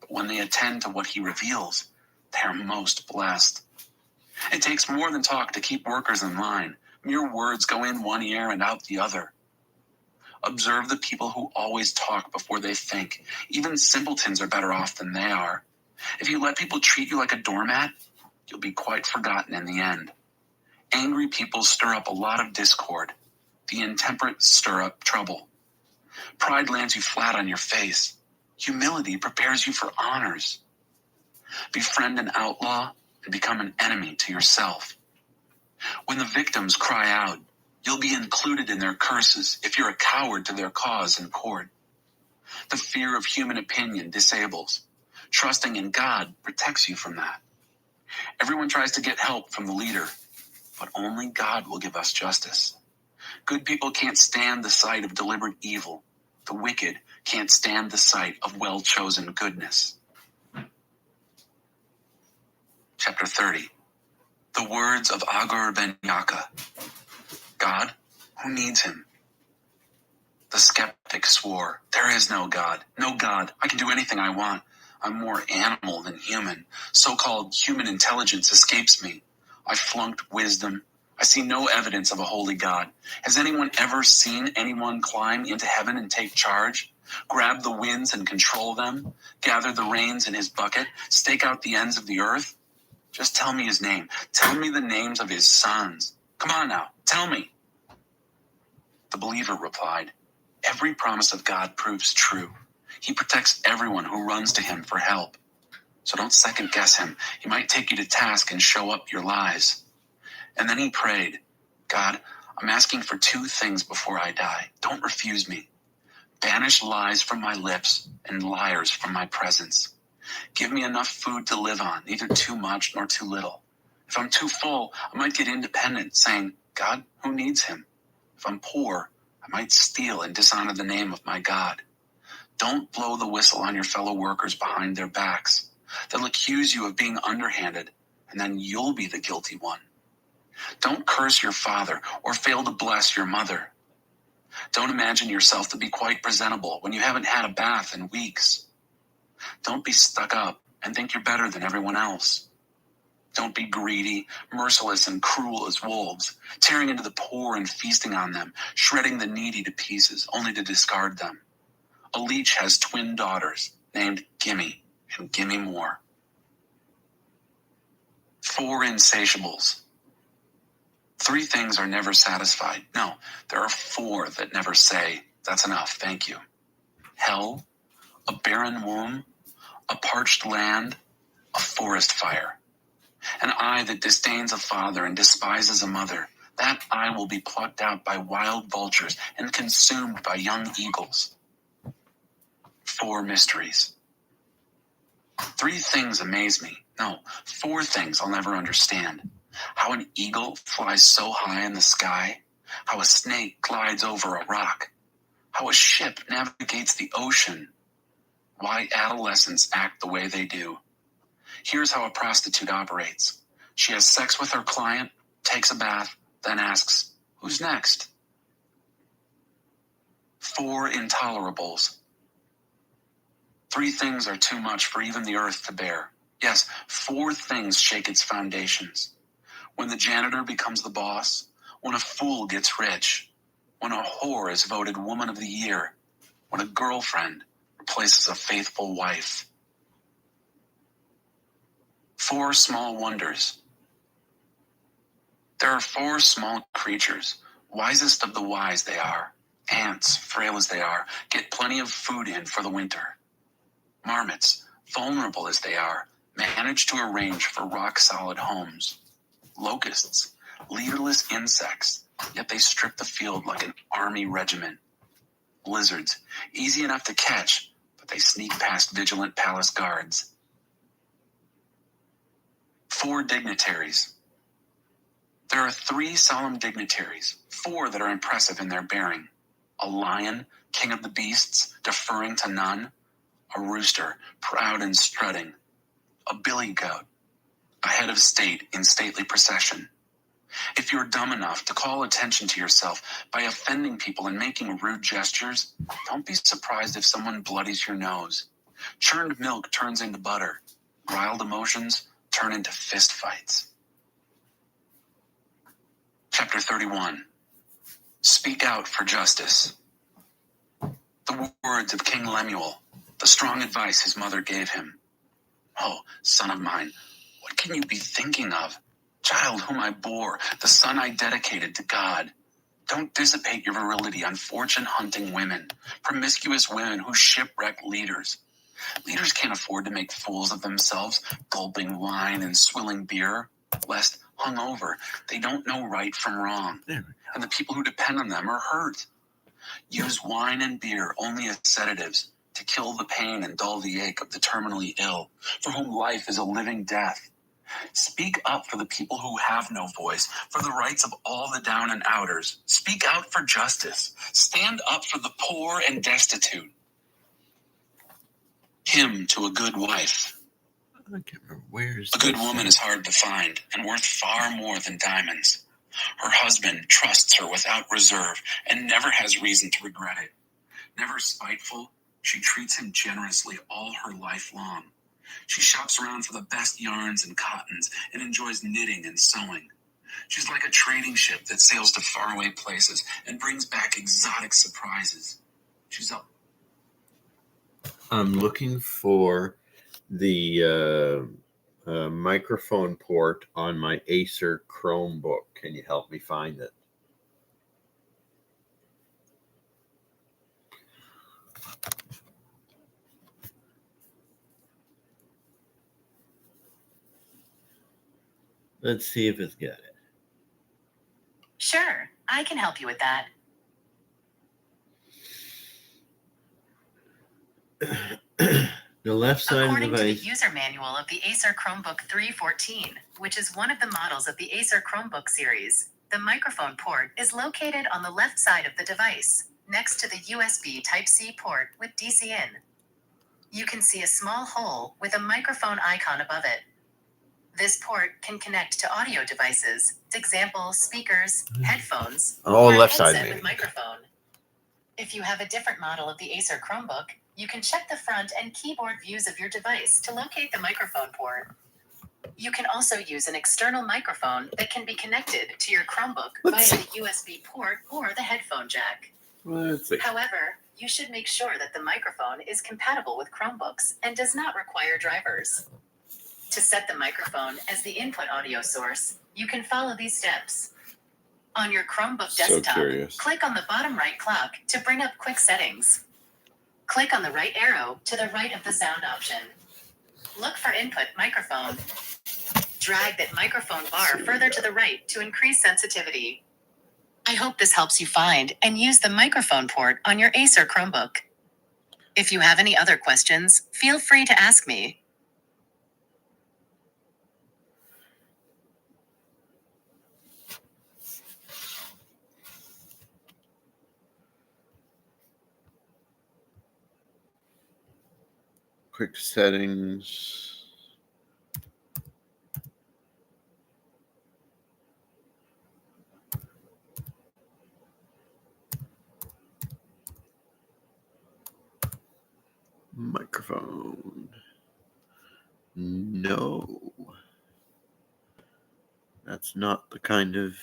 But when they attend to what he reveals, they are most blessed. It takes more than talk to keep workers in line. Mere words go in one ear and out the other. Observe the people who always talk before they think. Even simpletons are better off than they are. If you let people treat you like a doormat, you'll be quite forgotten in the end. Angry people stir up a lot of discord. The intemperate stir up trouble. Pride lands you flat on your face. Humility prepares you for honors. Befriend an outlaw and become an enemy to yourself. When the victims cry out, you'll be included in their curses if you're a coward to their cause in court. The fear of human opinion disables. Trusting in God protects you from that. Everyone tries to get help from the leader, but only God will give us justice. Good people can't stand the sight of deliberate evil. The wicked can't stand the sight of well-chosen goodness. Chapter 30. The words of Agur ben Yaka. God, who needs him? The skeptic swore, there is no God. No God. I can do anything I want. I'm more animal than human. So-called human intelligence escapes me. I flunked wisdom. I see no evidence of a holy God. Has anyone ever seen anyone climb into heaven and take charge? Grab the winds and control them? Gather the rains in his bucket? Stake out the ends of the earth? Just tell me his name. Tell me the names of his sons. Come on now, tell me. The believer replied, every promise of God proves true. He protects everyone who runs to him for help. So don't second guess him. He might take you to task and show up your lies. And then he prayed, God, I'm asking for 2 things before I die. Don't refuse me. Banish lies from my lips and liars from my presence. Give me enough food to live on, neither too much nor too little. If I'm too full, I might get independent, saying, God, who needs him? If I'm poor, I might steal and dishonor the name of my God. Don't blow the whistle on your fellow workers behind their backs. They'll accuse you of being underhanded, and then you'll be the guilty one. Don't curse your father or fail to bless your mother. Don't imagine yourself to be quite presentable when you haven't had a bath in weeks. Don't be stuck up and think you're better than everyone else. Don't be greedy, merciless, and cruel as wolves, tearing into the poor and feasting on them, shredding the needy to pieces, only to discard them. A leech has twin daughters named Gimme and Gimme More. 4 insatiables. 3 things are never satisfied. No, there are 4 that never say, that's enough, thank you. Hell, a barren womb, a parched land, a forest fire. An eye that disdains a father and despises a mother, that eye will be plucked out by wild vultures and consumed by young eagles. 4 mysteries. 3 things amaze me. No, 4 things I'll never understand. How an eagle flies so high in the sky. How a snake glides over a rock. How a ship navigates the ocean. Why adolescents act the way they do. Here's how a prostitute operates. She has sex with her client, takes a bath, then asks, who's next? 4 intolerables. 3 things are too much for even the earth to bear. Yes, 4 things shake its foundations. When the janitor becomes the boss, when a fool gets rich, when a whore is voted Woman of the Year, when a girlfriend replaces a faithful wife. 4 small wonders. There are 4 small creatures, wisest of the wise they are. Ants, frail as they are, get plenty of food in for the winter. Marmots, vulnerable as they are, manage to arrange for rock-solid homes. Locusts, leaderless insects, yet they strip the field like an army regiment. Lizards, easy enough to catch, but they sneak past vigilant palace guards. 4 dignitaries. There are 3 solemn dignitaries, 4 that are impressive in their bearing. A lion, king of the beasts, deferring to none. A rooster, proud and strutting. A billy goat, a head of state in stately procession. If you're dumb enough to call attention to yourself by offending people and making rude gestures, don't be surprised if someone bloodies your nose. Churned milk turns into butter. Riled emotions turn into fist fights. Chapter 31. Speak out for justice. The words of King Lemuel, the strong advice his mother gave him. Oh, son of mine, what can you be thinking of? Child whom I bore, the son I dedicated to God. Don't dissipate your virility on fortune-hunting women, promiscuous women who shipwreck leaders. Leaders can't afford to make fools of themselves, gulping wine and swilling beer, lest, hungover, they don't know right from wrong, and the people who depend on them are hurt. Use wine and beer only as sedatives to kill the pain and dull the ache of the terminally ill, for whom life is a living death. Speak up for the people who have no voice, for the rights of all the down and outers. Speak out for justice. Stand up for the poor and destitute. Hymn to a good wife. I can't remember where's A good woman is hard to find and worth far more than diamonds. Her husband trusts her without reserve and never has reason to regret it. Never spiteful, she treats him generously all her life long. She shops around for the best yarns and cottons and enjoys knitting and sewing. She's like a trading ship that sails to faraway places and brings back exotic surprises. I'm looking for the microphone port on my Acer Chromebook. Can you help me find it? Let's see if it's got it. Sure, I can help you with that. The left side According of the to the device. user manual of the Acer Chromebook 314, which is one of the models of the Acer Chromebook series, the microphone port is located on the left side of the device, next to the USB Type-C port with DC in. You can see a small hole with a microphone icon above it. This port can connect to audio devices, example speakers, headphones, Oh, or a left side, headset maybe. with microphone. If you have a different model of the Acer Chromebook, you can check the front and keyboard views of your device to locate the microphone port. You can also use an external microphone that can be connected to your Chromebook via the USB port or the headphone jack. Let's see. However, you should make sure that the microphone is compatible with Chromebooks and does not require drivers. To set the microphone as the input audio source, you can follow these steps. On your Chromebook So desktop, curious. click on the bottom right clock to bring up quick settings. Click on the right arrow to the right of the sound option. Look for input microphone. Drag that microphone bar further to the right to increase sensitivity. I hope this helps you find and use the microphone port on your Acer Chromebook. If you have any other questions, feel free to ask me. Quick settings. Microphone. No. That's not the kind of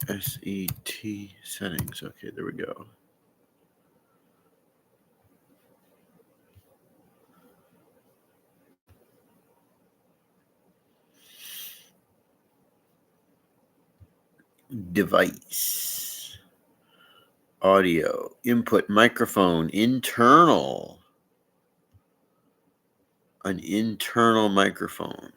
SET settings. Okay, there we go. Device. Audio. Input microphone. Internal. An internal microphone.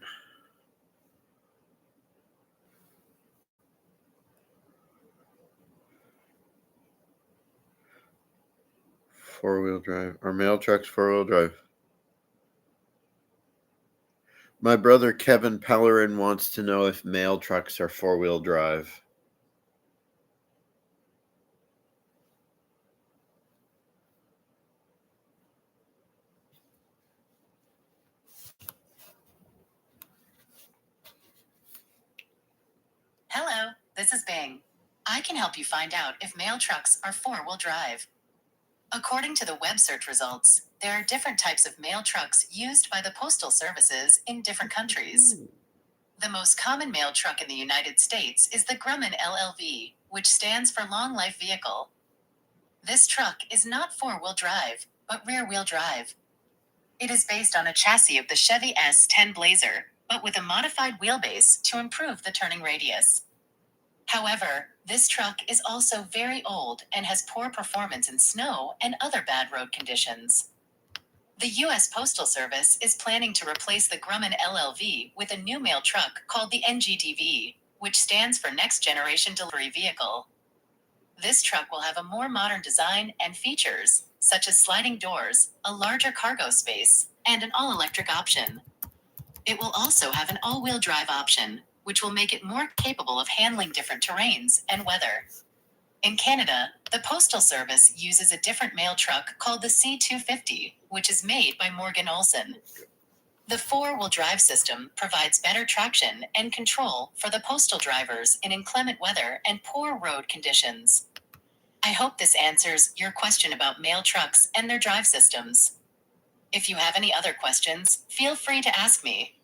Four-wheel drive. Are mail trucks four-wheel drive? My brother Kevin Pellerin wants to know if mail trucks are four-wheel drive. Hello, this is Bing. I can help you find out if mail trucks are four-wheel drive. According to the web search results, there are different types of mail trucks used by the postal services in different countries. The most common mail truck in the United States is the Grumman LLV, which stands for Long Life Vehicle. This truck is not four-wheel drive, but rear-wheel drive. It is based on a chassis of the Chevy S10 Blazer, but with a modified wheelbase to improve the turning radius. However, this truck is also very old and has poor performance in snow and other bad road conditions. The U.S. Postal Service is planning to replace the Grumman LLV with a new mail truck called the NGDV, which stands for Next Generation Delivery Vehicle. This truck will have a more modern design and features, such as sliding doors, a larger cargo space, and an all-electric option. It will also have an all-wheel drive option, which will make it more capable of handling different terrains and weather. In Canada, the Postal Service uses a different mail truck called the C250, which is made by Morgan Olson. The four-wheel drive system provides better traction and control for the postal drivers in inclement weather and poor road conditions. I hope this answers your question about mail trucks and their drive systems. If you have any other questions, feel free to ask me.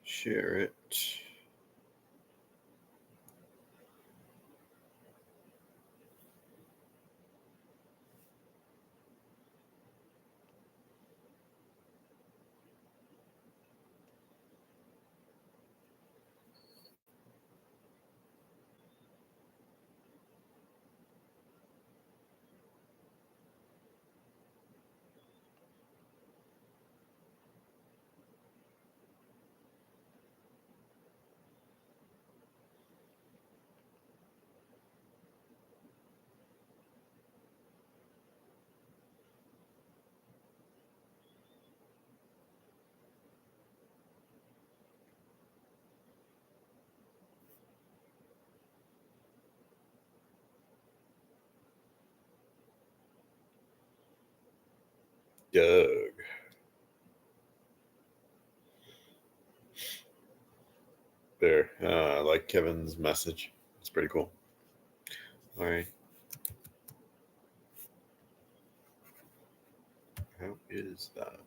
Share it. Doug. There. I like Kevin's message. It's pretty cool. All right. How is that?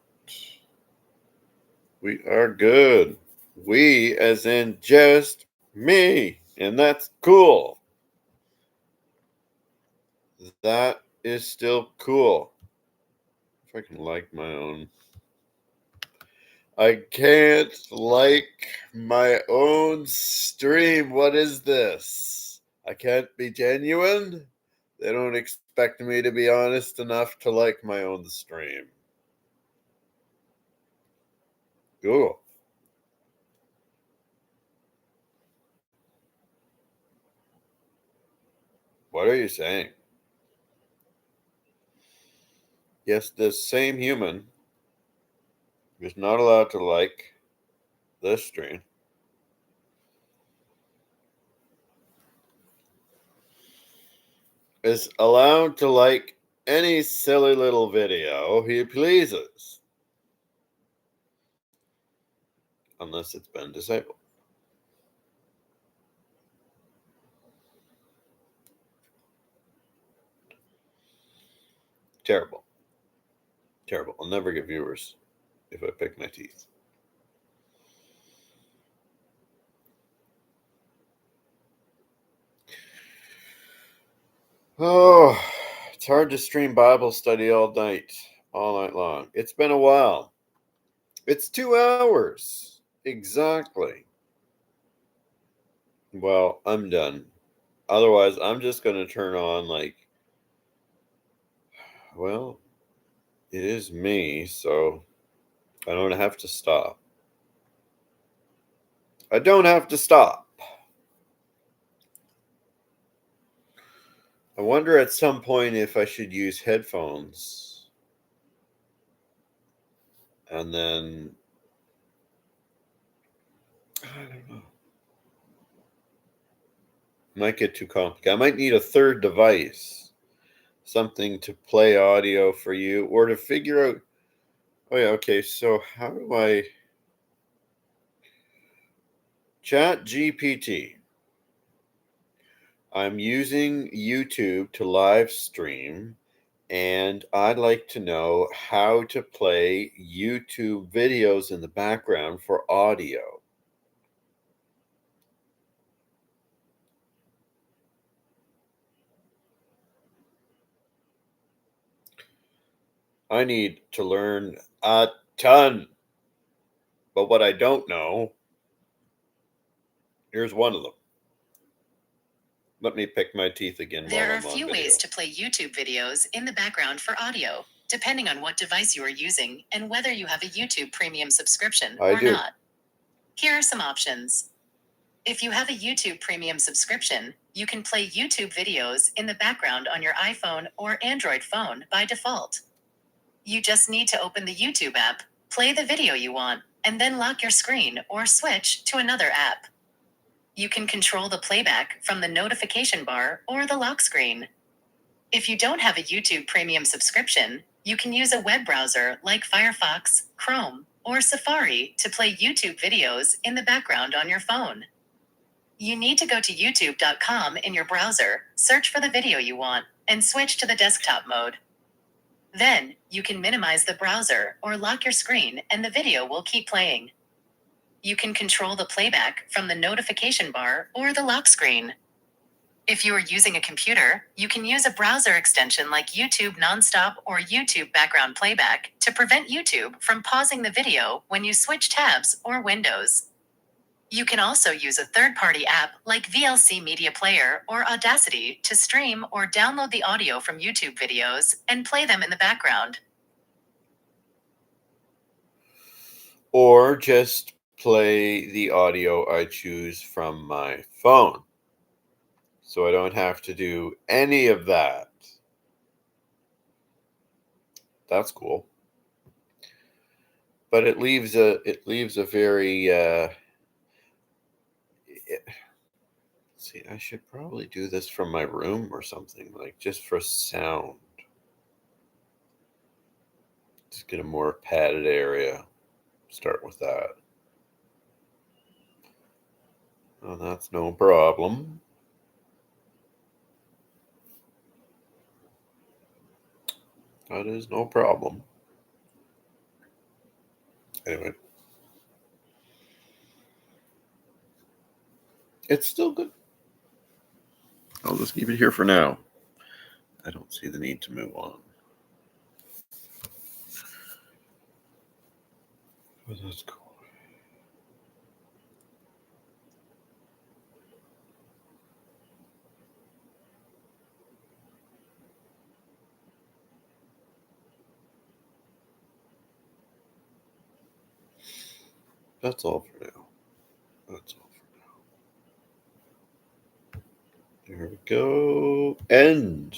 We are good. We, as in just me. And that's cool. That is still cool. If I can like my own. I can't like my own stream. What is this? I can't be genuine? They don't expect me to be honest enough to like my own stream. Google. What are you saying? Yes, this same human is not allowed to like this stream. Is allowed to like any silly little video he pleases. Unless it's been disabled. Terrible. Terrible. I'll never get viewers if I pick my teeth. Oh, it's hard to stream Bible study all night long. It's been a while. It's 2 hours. Exactly. Well, I'm done. Otherwise, I'm just going to turn on well, it is me, so I don't have to stop. I don't have to stop. I wonder at some point if I should use headphones. And then, I don't know. Might get too complicated. I might need a third device. Something to play audio for you or to figure out. Oh, yeah. Okay. So, how do I. ChatGPT. I'm using YouTube to live stream, and I'd like to know how to play YouTube videos in the background for audio. I need to learn a ton. But what I don't know, here's one of them. Let me pick my teeth again There while are a I'm on few video. ways to play YouTube videos in the background for audio, depending on what device you are using and whether you have a YouTube Premium subscription I or do. not. Here are some options. If you have a YouTube Premium subscription, you can play YouTube videos in the background on your iPhone or Android phone by default. You just need to open the YouTube app, play the video you want, and then lock your screen or switch to another app. You can control the playback from the notification bar or the lock screen. If you don't have a YouTube Premium subscription, you can use a web browser like Firefox, Chrome, or Safari to play YouTube videos in the background on your phone. You need to go to youtube.com in your browser, search for the video you want, and switch to the desktop mode. Then, you can minimize the browser or lock your screen and the video will keep playing. You can control the playback from the notification bar or the lock screen. If you are using a computer, you can use a browser extension like YouTube Nonstop or YouTube Background Playback to prevent YouTube from pausing the video when you switch tabs or windows. You can also use a third-party app like VLC Media Player or Audacity to stream or download the audio from YouTube videos and play them in the background. Or just play the audio I choose from my phone. So I don't have to do any of that. That's cool. But it leaves a very see, I should probably do this from my room or something, like just for sound. Just get a more padded area. Start with that. Oh, that's no problem. That is no problem. Anyway. It's still good. I'll just leave it here for now. I don't see the need to move on. But that's cool. That's all for now. That's all for now. There we go. End.